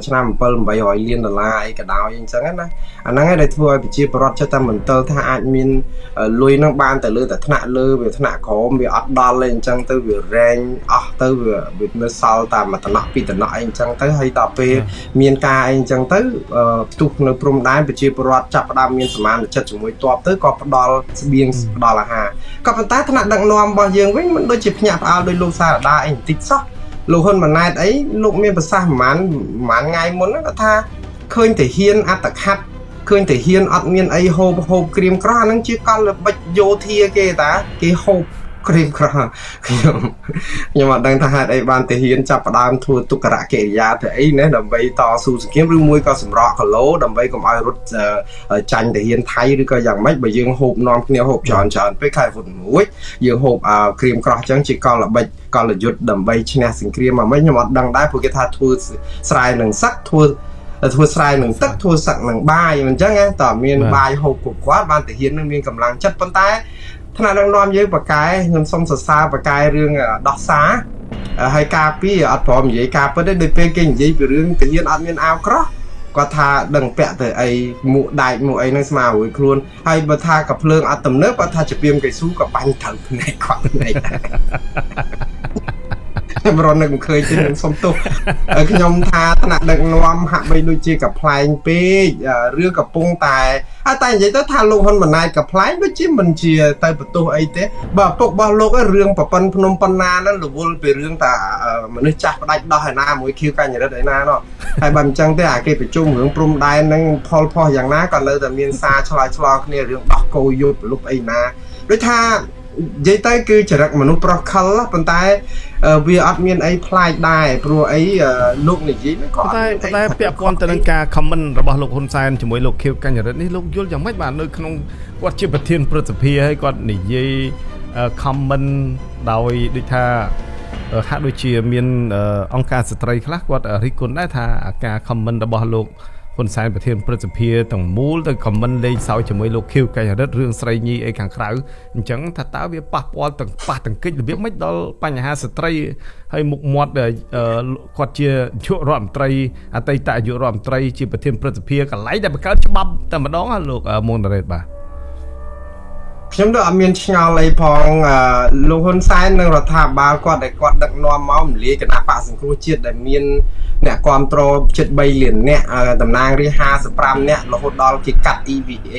7-800 លានដុល្លារអីក៏ដោយអញ្ចឹងណាអាហ្នឹងឯងដែលធ្វើឲ្យប្រជាពលរដ្ឋចិត្តតែមន្ទិលថាអាចមានលុយនឹងបានតែលើតែថ្នាក់លើវាថ្នាក់ក្រោមវាអត់ដល់ទេអញ្ចឹងទៅវារែងអស់ទៅវានៅសល់តែមួយតំណក់ពីរតំណក់អីអញ្ចឹងទៅហើយដល់ពេលមានការអីអញ្ចឹងទៅផ្ទុះនៅព្រំដែនប្រជាពលរដ្ឋចាប់ផ្ដើមមានសមានចិត្តជាមួយទ័ពទៅក៏ផ្ដល់ស្បៀងផ្ដល់អាហារក៏ប៉ុន្តែថ្នាក់ដឹកនាំរបស់យើងវិញមិនដូចជាភ្ញាក់ផ្អើលដោយលោកសារដាអីបន្តិចសោះលោកហ៊ុនម៉ាណែតអីលោកមានប្រសាសន៍ប្រហែលថ្ងៃមុនគាត់ថាឃើញតែហ៊ានអត្តខាត់ឃើញតែហ៊ានអត់មានអីហូបក្រៀមក្រោះអាហ្នឹងជាកលល្បិចយោធាគេតាគេហូបក្រៀមក្រោះខ្ញុំអត់ដឹងថាហេតុអីបានតែហ៊ានចាប់ផ្ដើមធ្វើទុក្ករកិរិយាទៅអីណាដើម្បីតស៊ូសង្គ្រាមឬមួយក៏សម្រក់គីឡូដើម្បីកុំឲ្យរត់ចាញ់ទៅហ៊ានថៃឬក៏យ៉ាងម៉េចបើយើងហូបនាំគ្នាហូបច្រើនពេកខែវុនមួយយើងហូបក្រៀមក្រោះអញ្ចឹងជាកលល្បិចកលយុទ្ធដើម្បីឈ្នះសង្គ្រាមមកវិញខ្ញុំអត់ដឹងដែរព្រោះគេថាធ្វើស្រែនឹងសឹកធ្វើស្រែនឹងទឹកធ្វើសឹកនឹងបាយអញ្ចឹងតើមានបាយហូបគ្រប់គ្រាន់បានតែហ៊ាននឹងមានកម្លាំងចិត្តប៉ុន្តែថ្នាក់ដឹកនាំយើងបកកែខ្ញុំសូមសរសើរបកកែរឿងដោះសារហើយការពីអត់ព្រមនិយាយការពិតទេដោយពេលគេនិយាយពីរឿងទាហានអត់មានអាវក្រោះគាត់ថាដឹងពាក់ទៅអីមួកដែកមួកអីហ្នឹងស្មើរួយខ្លួនហើយបើថាកភ្លើងអត់ទំនើបគាត់ថាជាពីមកៃស៊ូក៏បាញ់ត្រូវភ្នែកគាត់ភ្នែកដែរខ្ញុំរត់នឹកមិនឃើញទេខ្ញុំសុំទោសខ្ញុំថាថ្នាក់ដឹកនាំហាក់បីដូចជាកំ pl ែងពេករឿងកំពុងតែនិយាយទៅថាលោកហ៊ុនម៉ាណែតកំ pl ែងដូចជាមិនជាទៅបន្ទោសអីទេបើឪពុករបស់លោករឿងប្រពន្ធភ្នំប៉ុណ្ណាហ្នឹងរវល់ពីរឿងតាមនុស្សចាស់ផ្ដាច់ដោះឯណាមួយខៀវកញ្ញរិទ្ធឯណាណោះហើយបើមិនចឹងទេអាគេប្រជុំរឿងព្រំដែនហ្នឹងផលផុសយ៉ាងណាក៏នៅតែមានសារឆ្លើយឆ្លងគ្នារឿងដោះគោយុទ្ធលុបអីណាដូចថានិយាយទៅគឺចរិតមនុស្សប្រុសខលប៉ុន្តែវាអត់មានអីប្លែកដែរព្រោះអីលោកនិយាយហ្នឹងក៏តែពាក់ព័ន្ធទៅនឹងការ comment របស់លោកហ៊ុនសែនជាមួយលោកខៀវកញ្ញរិទ្ធនេះលោកយល់យ៉ាងម៉េចបាទនៅក្នុងគាត់ជាប្រធានព្រឹទ្ធសភាហើយគាត់និយាយ comment ដោយដូចថាហាក់ដូចជាមានអង្គការស្ត្រីខ្លះគាត់រិះគន់ដែរថាការ comment របស់លោកហ៊ុនសែនប្រធានព្រឹទ្ធសភាទាំងមូលទៅ comment លេងសើចជាមួយលោកខៀវកញ្ញរិទ្ធរឿងស្រីញីអីខាងក្រៅអញ្ចឹងថាតើវាប៉ះពាល់ទាំងប៉ះទាំងកិច្ចរបៀបម៉េចដល់បញ្ហាស្ត្រីហើយមុខមាត់គាត់ជានាយករដ្ឋមន្ត្រីអតីតនាយករដ្ឋមន្ត្រីជាប្រធានព្រឹទ្ធសភាកន្លែងដែលបង្កើតច្បាប់តែម្ដងលោកមុនរ៉េតបាទខ្ញុំទៅអត់មានឆ្ងល់អីផងលោកហ៊ុនសែននិងរដ្ឋាភិបាលគាត់ដែលគាត់ដឹកនាំមកម្លាយគណៈបកសង្គ្រោះជាតិដែលមានអ្នកគ្រប់គ្រងជិត3លានអ្នកតំណាងរាស្ត្រ55អ្នករហូតដល់គេកាត់ EVA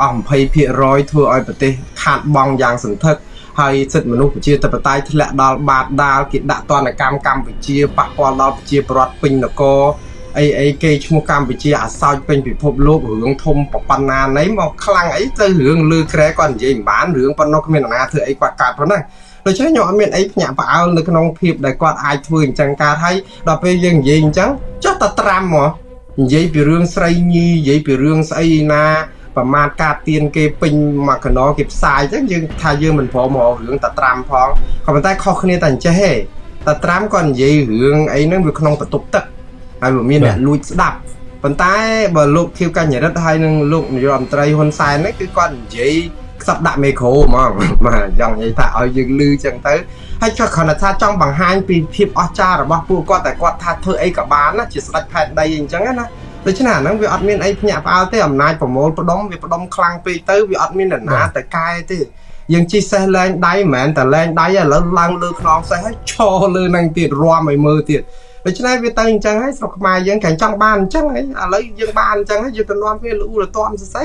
អស់ 20% ធ្វើឲ្យប្រទេសខាតបង់យ៉ាងសន្ធឹកហើយសិទ្ធិមនុស្សប្រជាធិបតេយ្យធ្លាក់ដល់បាតដាលគេដាក់ទណ្ឌកម្មកម្ពុជាប៉ះពាល់ដល់ប្រជាពលរដ្ឋពេញនគរអីគេឈ្មោះកម្ពុជាអាសោចពេញពិភពលោករឿងធំប៉ុណ្ណាណីមកខ្លាំងអីទៅរឿងលឺក្រែគាត់និយាយមិនបានរឿងប៉ុណ្ណោះគ្មានអ្នកណាធ្វើអីគាត់កើតប៉ុណ្ណាដូច្នេះខ្ញុំអត់មានអីភ្ញាក់ផ្អើលនៅក្នុងភាពដែលគាត់អាចធ្វើអញ្ចឹងកើតហើយដល់ពេលយើងនិយាយអញ្ចឹងចុះតែត្រាំមកនិយាយពីរឿងស្រីញីនិយាយពីរឿងស្អីណាប្រមាថការទៀនគេពេញមកកណោគេផ្សាយអញ្ចឹងយើងថាយើងមិនព្រមរករឿងតែត្រាំផងក៏ប៉ុន្តែខុសគ្នាតែអញ្ចេះទេតែត្រាំគាត់និយាយរឿងអីហ្នឹងវាក្នុងបន្ទប់ទឹកហើយមានអ្នកលួចស្ដាប់ប៉ុន្តែបើលោកខៀវកញ្ញរិទ្ធហើយនឹងលោកនាយករដ្ឋមន្ត្រីហ៊ុនសែនហ្នឹងគឺគាត់និយាយខ្សឹបដាក់មេក្រូហ្មងបាទចង់និយាយថាឲ្យយើងលឺចឹងទៅហើយចុះគ្រាន់តែថាចង់បង្ហាញពីភាពអស្ចារ្យរបស់ពួកគាត់តែគាត់ថាធ្វើអីក៏បានណាជាស្ដេចផែនដីអញ្ចឹងណាដូច្នេះអាហ្នឹងវាអត់មានអីភ្ញាក់ផ្អើលទេអំណាចប្រមូលផ្ដុំវាផ្ដុំខ្លាំងពេកទៅវាអត់មានអ្នកណាទៅកែទេយើងជិះសេះលែងដៃមិនមែនតែលែងដៃឥឡូវឡើងលើខ្នងសេះហើយឈរលើនឹងទៀតរាំឲ្យមើលទៀតដូច្នេះវាទៅអញ្ចឹងហើយស្រុកខ្មែរយើងក្រែងចង់បានអញ្ចឹងហើយឥឡូវយើងបានអញ្ចឹងហើយយើងទៅនាំវាលូលទាំសរសៃ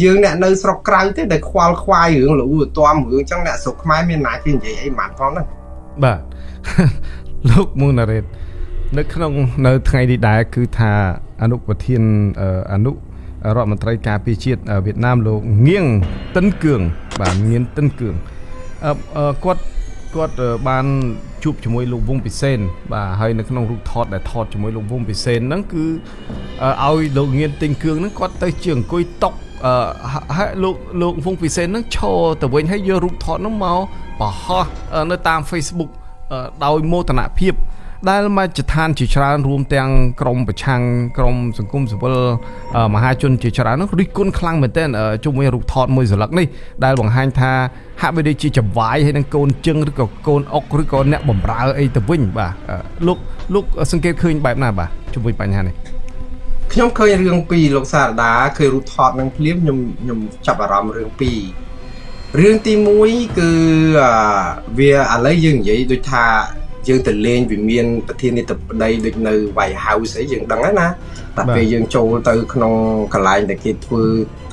យើងអ្នកនៅស្រុកក្រៅទេដែលខ្វល់ខ្វាយរឿងលូលទាំរឿងអញ្ចឹងអ្នកស្រុកខ្មែរមានណាគេនិយាយអីមិនផងហ្នឹងបាទលោកមុនរ៉េតនៅក្នុងនៅថ្ងៃនេះដែរគឺថាអនុប្រធានអនុរដ្ឋមន្ត្រីការពារជាតិវៀតណាមលោកងៀងតិនគឿងបាទងៀងតិនគឿងគាត់បានជួបជាមួយលោកវងពិសេនបាទហើយនៅក្នុងរូបថតដែលថតជាមួយលោកវងពិសេនហ្នឹងគឺឲ្យលោកងៀនទិញគ្រឿងហ្នឹងគាត់ទៅជាអង្គុយតុកហើយលោកវងពិសេនហ្នឹងឈរទៅវិញហើយយករូបថតហ្នឹងមកបង្ហោះនៅតាម Facebook ដោយមោទនភាព ដែលមកចឋានជាច្រើនរួមទាំងក្រមប្រឆាំងក្រមសង្គមស៊ីវិលមហាជនជាច្រើននោះរិះគន់ខ្លាំងមែនទែនជុំវិញរូបថតមួយសន្លឹកនេះដែលបង្ហាញថាហាក់បីដូចជាចវាយហើយនឹងកូនជឹងឬក៏កូនអុកឬក៏អ្នកបំរើអីទៅវិញបាទលោកសង្កេតឃើញបែបណាបាទជុំវិញបញ្ហានេះខ្ញុំឃើញរឿងពីរលោកសារដាឃើញរូបថតនឹងភ្លាមខ្ញុំចាប់អារម្មណ៍រឿងពីររឿងទី1គឺវាឥឡូវយើងនិយាយដូចថាយើងទៅលេងវាមានប្រធានាធិបតីដូចនៅ White House អីយើងដឹងហើយណាតែពេលយើងចូលទៅក្នុងកន្លែងដែលគេធ្វើ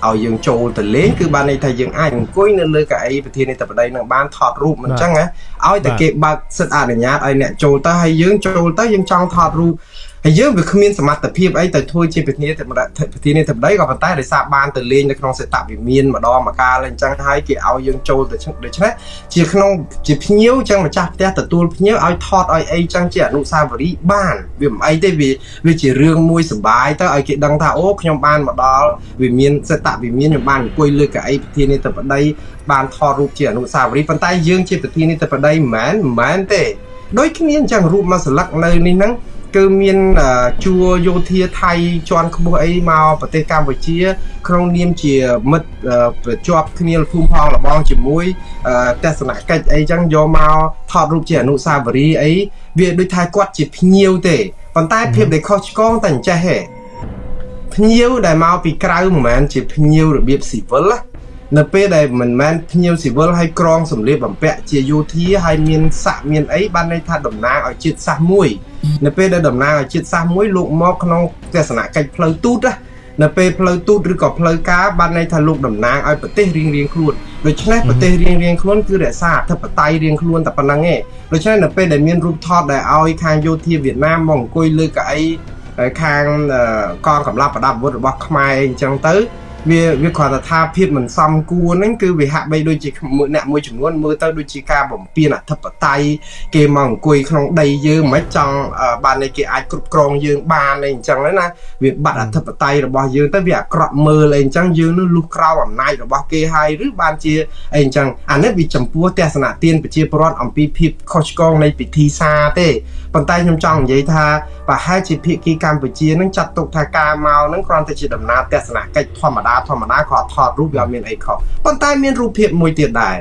ឲ្យយើងចូលទៅលេងគឺបានន័យថាយើងអាចអង្គុយនៅលើកៅអីប្រធានាធិបតីនឹងបានថតរូបមិនអញ្ចឹងណាឲ្យតែគេបើកសិទ្ធិអនុញ្ញាតឲ្យអ្នកចូលទៅហើយយើងចូលទៅយើងចង់ថតរូបហើយយើងវាគ្មានសមត្ថភាពអីទៅធ្វើជាប្រធានាធិបតីក៏ប៉ុន្តែដោយសារបានទៅលេងនៅក្នុងសេតវិមានម្ដងម្កាលអញ្ចឹងហើយគេឲ្យយើងចូលទៅដូច្នេះជាភ្ញៀវអញ្ចឹងម្ចាស់ផ្ទះទទួលភ្ញៀវឲ្យថតឲ្យអីចឹងជាអនុស្សាវរីយ៍បានវាមិនអីទេវាជារឿងមួយសប្បាយទៅឲ្យគេដឹងថាអូខ្ញុំបានមកដល់វិមានសេតវិមានខ្ញុំបានអង្គុយលើកៅអីប្រធានាធិបតីបានថតរូបជាអនុស្សាវរីយ៍ប៉ុន្តែយើងជាប្រធានាធិបតីមិនមែនទេដូចគ្នាអញ្ចឹងរូបមួយស្លឹកនៅនេះហ្នឹងគឺមានជួរយោធាថៃជាន់ខ្ពស់អីមកប្រទេសកម្ពុជាក្នុងនាមជាមិត្តប្រជាប់គ្នាភូមិផងលបងជាមួយទស្សនកិច្ចអីចឹងយកមកថតរូបជាអនុស្សាវរីយ៍អីវាដូចថាគាត់ជាភ្ញៀវទេប៉ុន្តែភាពដែលខុសឆ្គងតែអញ្ចេះហេភ្ញៀវដែលមកពីក្រៅមិនមែនជាភ្ញៀវរបៀបស៊ីវិលណានៅពេលដែលមិនមែនភ្ញៀវស៊ីវិលឲ្យក្រងសម្លៀកបំពាក់ជាយោធាហើយមានស័ក្តិមានអីបានន័យថាតំណាងឲ្យជាតិសាសន៍មួយនៅពេលដែលតំណាងឲ្យជាតិសាសន៍មួយលោកមកក្នុងទស្សនកិច្ចផ្លូវទូតណានៅពេលផ្លូវទូតឬក៏ផ្លូវការបានន័យថាលោកតំណាងឲ្យប្រទេសរៀងខ្លួនដូច្នេះប្រទេសរៀងខ្លួនគឺរក្សាអធិបតេយ្យរៀងខ្លួនតែប៉ុណ្្នឹងឯងដូច្នេះនៅពេលដែលមានរូបថតដែលឲ្យខាងយោធាវៀតណាមមកអង្គុយលើកៅអីខាងកងកម្លាំងប្រដាប់អាវុធរបស់ខ្មែរអញ្ចឹងទៅវាគ្រាន់តែថាភាពមិនសមគួរហ្នឹងគឺវាហាក់បីដូចជាអ្នកមួយចំនួនមើលទៅដូចជាការបំពានអធិបតេយ្យគេមកអង្គុយក្នុងដីយើងមិនចង់បានគេអាចគ្រប់គ្រងយើងបានអីអញ្ចឹងណាវាបាត់អធិបតេយ្យរបស់យើងទៅវាអាក្រក់មើលអីអញ្ចឹងយើងនឹងលុះក្រោមអំណាចរបស់គេហើយឬបានជាអីអញ្ចឹងអានេះវាចំពោះទស្សនៈទានប្រជាពលរដ្ឋអំពីភាពខុសឆ្គងនៃពិធីសារទេប៉ុន្តែខ្ញុំចង់និយាយថាប្រហែលជាភាគីកម្ពុជានឹងចាត់ទុកថាការមកនឹងគ្រាន់តែជាដំណើរទស្សនកិច្ចធម្មតាគាត់ថតរូបវាអត់មានអីខុសប៉ុន្តែមានរូបភាពមួយទៀតដែរ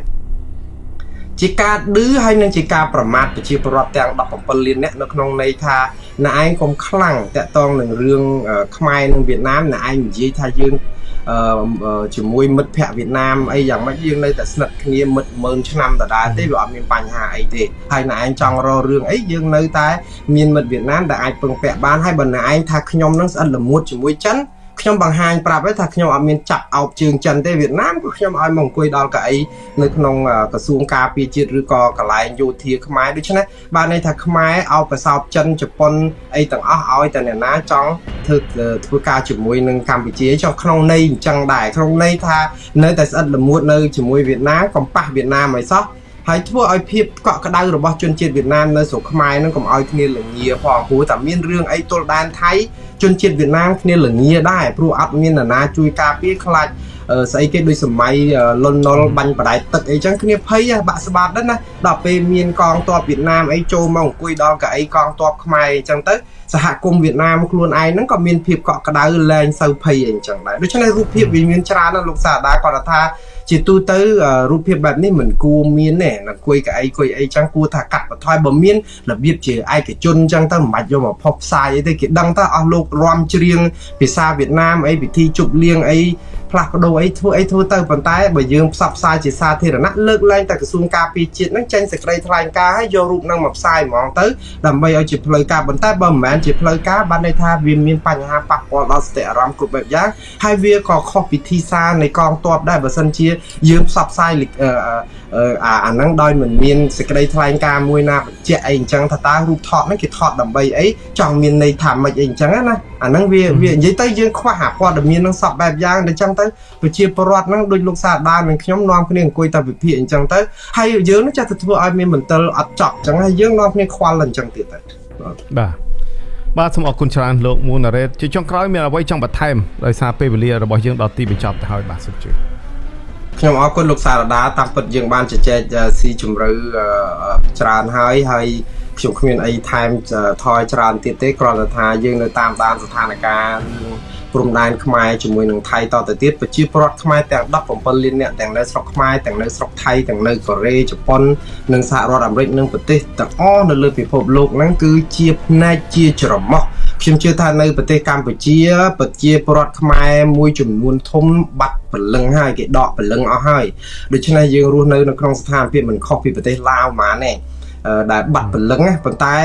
ជាការឌឺហើយនឹងជាការប្រមាថប្រជាពលរដ្ឋទាំង17លាននាក់នៅក្នុងន័យថាណែឯងកុំខ្លាំងតាក់ទងនឹងរឿងខ្មែរនិងវៀតណាមណែឯងនិយាយថាយើងជាមួយមិត្តភ័ក្តិវៀតណាមអីយ៉ាងម៉េចយើងនៅតែស្និទ្ធគ្នាមិត្ត10000ឆ្នាំដដែលទេវាអត់មានបញ្ហាអីទេហើយណែឯងចង់រករឿងអីយើងនៅតែមានមិត្តវៀតណាមដែលអាចពឹងពាក់បានហើយបើណែឯងថាខ្ញុំនឹងស្អិតល្មួតជាមួយចិនខ្ញុំបង្ហាញប្រាប់ឯថាខ្ញុំអត់មានចាប់អោបជើងចិនទេវៀតណាមក៏ខ្ញុំឲ្យមកអង្គុយដល់កៅអីនៅក្នុងក្រសួងការពារជាតិឬក៏កន្លែងយោធាខ្មែរដូច្នេះបានន័យថាខ្មែរអោបប្រសោបចិនជប៉ុនអីទាំងអស់ឲ្យតែអ្នកណាចង់ធ្វើការជាមួយនឹងកម្ពុជាចុះក្នុងន័យអញ្ចឹងដែរក្នុងន័យថានៅតែស្អិតល្មួតនៅជាមួយវៀតណាមកំប៉ះវៀតណាមឲ្យសោះហើយធ្វើឲ្យភាពកក់ក្ដៅរបស់ជនជាតិវៀតណាមនៅស្រុកខ្មែរនឹងកុំឲ្យគ្នាលងាផងព្រោះតែមានរឿងអីទល់ដែនថៃជនជាតិវៀតណាមគ្នាលងាដែរព្រោះអត់មាននរណាជួយការពារខ្លាចស្អីគេដូចសម័យលន់នល់បាញ់បដែតទឹកអីចឹងគ្នាភ័យបាក់ស្បាតដែរណាដល់ពេលមានកងទ័ពវៀតណាមអីចូលមកអង្គុយដល់កៅអីកងទ័ពខ្មែរអញ្ចឹងទៅសហគមន៍វៀតណាមខ្លួនឯងហ្នឹងក៏មានភាពកក់ក្ដៅលែងសូវភ័យអីចឹងដែរដូច្នេះរូបភាពវាមានច្រើនណាស់លោកសាដាគាត់ថាជាទូទៅរូបភាពបែបនេះមិនគួរមានទេអង្គុយកៅអីគួយអីចឹងគួរថាកាត់បន្ថយបើមានរបៀបជាឯកជនចឹងទៅមិនបាច់យកមកផុសផ្សាយអីទេគេដឹងថាអស់លោករំច្រៀងភាសាវៀតណាមអីពិធីជប់លៀងអីផ្លាស់ប្ដូរអីធ្វើទៅប៉ុន្តែបើយើងផ្សព្វផ្សាយជាសាធារណៈលើកឡើងតែក្រសួងការពារជាតិហ្នឹងចេញសេចក្តីថ្លែងការណ៍ឲ្យយករូបហ្នឹងមកផ្សាយហ្មងទៅដើម្បីឲ្យជាផ្លូវការប៉ុន្តែបើមិនមែនជាផ្លូវការបានន័យថាវាមានបញ្ហាប៉ះពាល់ដល់សតិអារម្មណ៍គ្រប់បែបយ៉ាងហើយវាក៏ខុសពិធីសារនៃកងទ័ពដែរបើសិនជាយើងផ្សព្វផ្សាយអាហ្នឹងដោយមិនមានសេចក្តីថ្លែងការណ៍មួយណាបញ្ជាក់អីអញ្ចឹងថាតើរូបថតហ្នឹងគេថតដើម្បីអីចង់មានន័យថាម៉េចអីអញ្ចឹងណាអាហ្នឹងវានិយាយទៅយើងខ្វះអាព័ត៌មានហ្នឹងសពបែបយ៉ាងតែអញ្ចឹងទៅប្រជាពលរដ្ឋហ្នឹងដូចលោកសាដានិងខ្ញុំនាំគ្នាអង្គុយតែវិភាគអញ្ចឹងទៅហើយយើងនឹងចាស់ទៅធ្វើឲ្យមានមន្ទិលអត់ចប់អញ្ចឹងហើយយើងនាំគ្នាខ្វល់អញ្ចឹងទៀតទៅបាទសូមអរគុណច្រើនលោកមូណារ៉េតជាចុងក្រោយមានអ្វីចង់បន្ថែមដោយសារពេលវេលារបស់យើងដល់ទីបញ្ចប់ទៅហើយបាទសូមជួយ ខ្ញុំអរគុណលោកសារដាតាមពិតយើងបានជជែកស៊ីជម្រៅច្រើនហើយខ្ញុំគ្មានអីថែមថយច្រើនទៀតទេគ្រាន់តែថាយើងនៅតាមដានស្ថានភាពព្រំដែនខ្មែរជាមួយនឹងថៃតទៅទៀតប្រជាពលរដ្ឋខ្មែរទាំង17លានអ្នកទាំងនៅស្រុកខ្មែរទាំងនៅស្រុកថៃទាំងនៅកូរ៉េជប៉ុននិងសហរដ្ឋអាមេរិកនិងប្រទេសទាំងអស់នៅលើពិភពលោកហ្នឹងគឺជាផ្នែកជាច្រមុះខ្ញុំជឿថានៅប្រទេសកម្ពុជាប្រជាពលរដ្ឋខ្មែរមួយចំនួនធំបាត់ព្រលឹងហើយគេដកព្រលឹងអស់ហើយដូច្នេះយើងរស់នៅក្នុងស្ថានភាពមិនខុសពីប្រទេសឡាវហ្មងទេដែលបាត់ព្រលឹងប៉ុន្តែ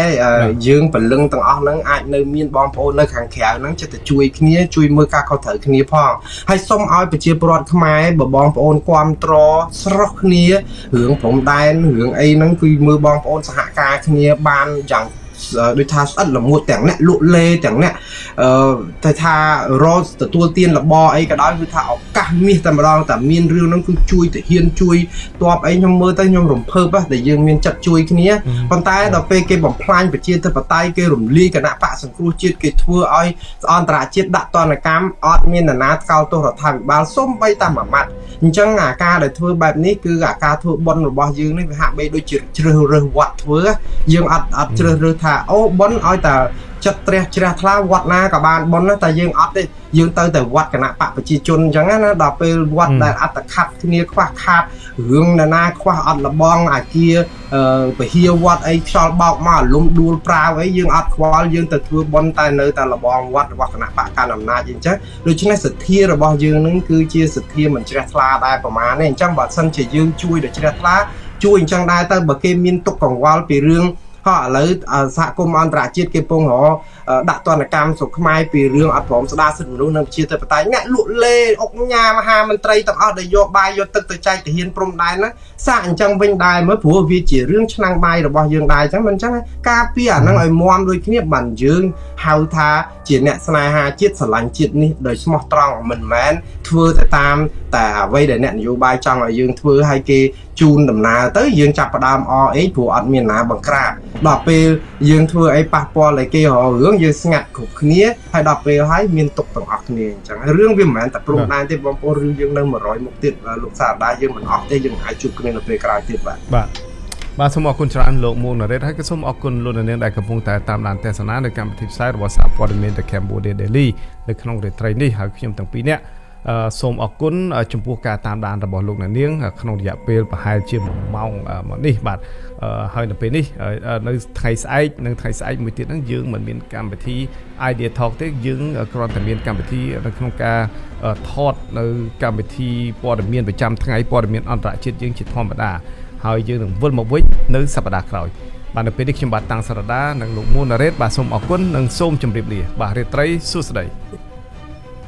យើងព្រលឹងទាំងអស់ហ្នឹងអាចនៅមានបងប្អូននៅខាងក្រៅហ្នឹងចិត្តតែជួយគ្នាជួយមើលការខុសត្រូវគ្នាផងហើយសូមឲ្យប្រជាពលរដ្ឋខ្មែរបងប្អូនគ្រប់ត្រស្រោះគ្នារឿងព្រំដែនរឿងអីហ្នឹងគឺមើលបងប្អូនសហការគ្នាបានយ៉ាងដូចថាស្អិតល្មួតទាំងអ្នកលក់លេទាំងអ្នកតែថារត់ទទួលទានរបរអីក៏ដោយគឺថាឱកាសមាសតែម្ដងតែមានរឿងហ្នឹងគឺជួយទៅហ៊ានជួយតបអីខ្ញុំមើលទៅខ្ញុំរំភើបតែយើងមានចិត្តជួយគ្នាប៉ុន្តែដល់ពេលគេបំផ្លាញប្រជាធិបតេយ្យគេរំលាយគណៈបកសង្គ្រោះជាតិគេធ្វើឲ្យអន្តរជាតិដាក់ទណ្ឌកម្មអត់មាននរណាថ្កោលទោសរដ្ឋាភិបាលសូម្បីតែមួយម៉ាត់អញ្ចឹងអាការដែលធ្វើបែបនេះគឺអាការធ្វើបុណ្យរបស់យើងនេះវាហាក់បីដូចជាជ្រើសរើសវត្តធ្វើយើងអត់ជ្រើសរើសថាអូបុណ្យឲ្យតែចិត្តត្រាស់ថ្លាវត្តណាក៏បានបុណ្យណាតែយើងអត់ទេយើងទៅតែវត្តគណៈបកប្រជាជនអញ្ចឹងណាដល់ពេលវត្តដែលអត្តខាត់គ្នាខ្វះខាតរឿងណាខ្វះអត់លបងអាគារពហិវត្តអីខ្យល់បោកមកលំដួលប្រាវអីយើងអត់ខ្វល់យើងទៅធ្វើបុណ្យតែនៅតែលបងវត្តរបស់គណៈបកកណ្ដាលអំណាចអញ្ចឹងដូច្នេះសទ្ធារបស់យើងនឹងគឺជាសទ្ធាមិនជ្រះថ្លាដែរប្រហែលទេអញ្ចឹងបើសិនជាយើងជួយដល់ជ្រះថ្លាជួយអញ្ចឹងដែរទៅបើគេមានទុកកង្វល់ពីរឿងឥឡូវសហគមន៍អន្តរជាតិគេពងដាក់ទណ្ឌកម្មស្រុកខ្មែរពីរឿងអត់ព្រមស្ដារសិទ្ធិមនុស្សនិងប្រជាធិបតេយ្យអ្នកលក់លេអុកញ៉ាមហាមន្ត្រីទាំងអស់ដែលយកបាយយកទឹកទៅចែកទាហានព្រំដែនហ្នឹងសាកអញ្ចឹងវិញដែរមើលព្រោះវាជារឿងឆ្នាំងបាយរបស់យើងដែរអញ្ចឹងមិនអញ្ចឹងការពារអាហ្នឹងឲ្យមាំដូចគ្នាបានយើងហៅថាជាអ្នកស្នេហាជាតិស្រឡាញ់ជាតិនេះដោយស្មោះត្រង់មិនមែនធ្វើទៅតាមតែអ្វីដែលអ្នកនយោបាយចង់ឲ្យយើងធ្វើឲ្យគេជូនដំណើរទៅយើងចាប់ផ្ដើមអអេព្រោះអត់មានណាបង្ក្រាបដល់ពេលយើងធ្វើអីប៉ះពាល់ឲ្យគេរករឿងយើងស្ងាត់គ្រប់គ្នាហើយដល់ពេលហើយមានទុកទាំងអស់គ្នាអញ្ចឹងរឿងវាមិនមែនតែព្រំដែនទេបងប្អូនរឿងយើងនៅ100មុខទៀតលោកសារដាយើងមិនអស់ទេយើងអាចជួបគ្នានៅពេលក្រោយទៀតបាទសូមអរគុណច្រើនលោកមូលនរ៉េតហើយក៏សូមអរគុណលោកនាងដែលកំពុងតែតាមដានទស្សនានៅកម្មវិធីផ្សាយរបស់សារព័ត៌មាន The Cambodia Daily នៅក្នុងរាត្រីនេះហើយខ្ញុំទាំងពីរនាក់សូមអរគុណចំពោះការតាមដានរបស់លោកនាងក្នុងរយៈពេលប្រហែលជា1ម៉ោងមកនេះបាទហើយនៅពេលនេះនៅថ្ងៃស្អែកនិងថ្ងៃស្អែកមួយទៀតហ្នឹងយើងមិនមានកម្មវិធី Idea Talk ទេយើងគ្រាន់តែមានកម្មវិធីនៅក្នុងការថតនៅកម្មវិធីព័ត៌មានប្រចាំថ្ងៃព័ត៌មានអន្តរជាតិយើងជាធម្មតាហើយយើងនឹងវិលមកវិញនៅសប្តាហ៍ក្រោយបាទនៅពេលនេះខ្ញុំបាទតាំងសារ៉ាដានិងលោកមូលណារ៉េតបាទសូមអរគុណនិងសូមជម្រាបលាបាទរាត្រីសួស្តី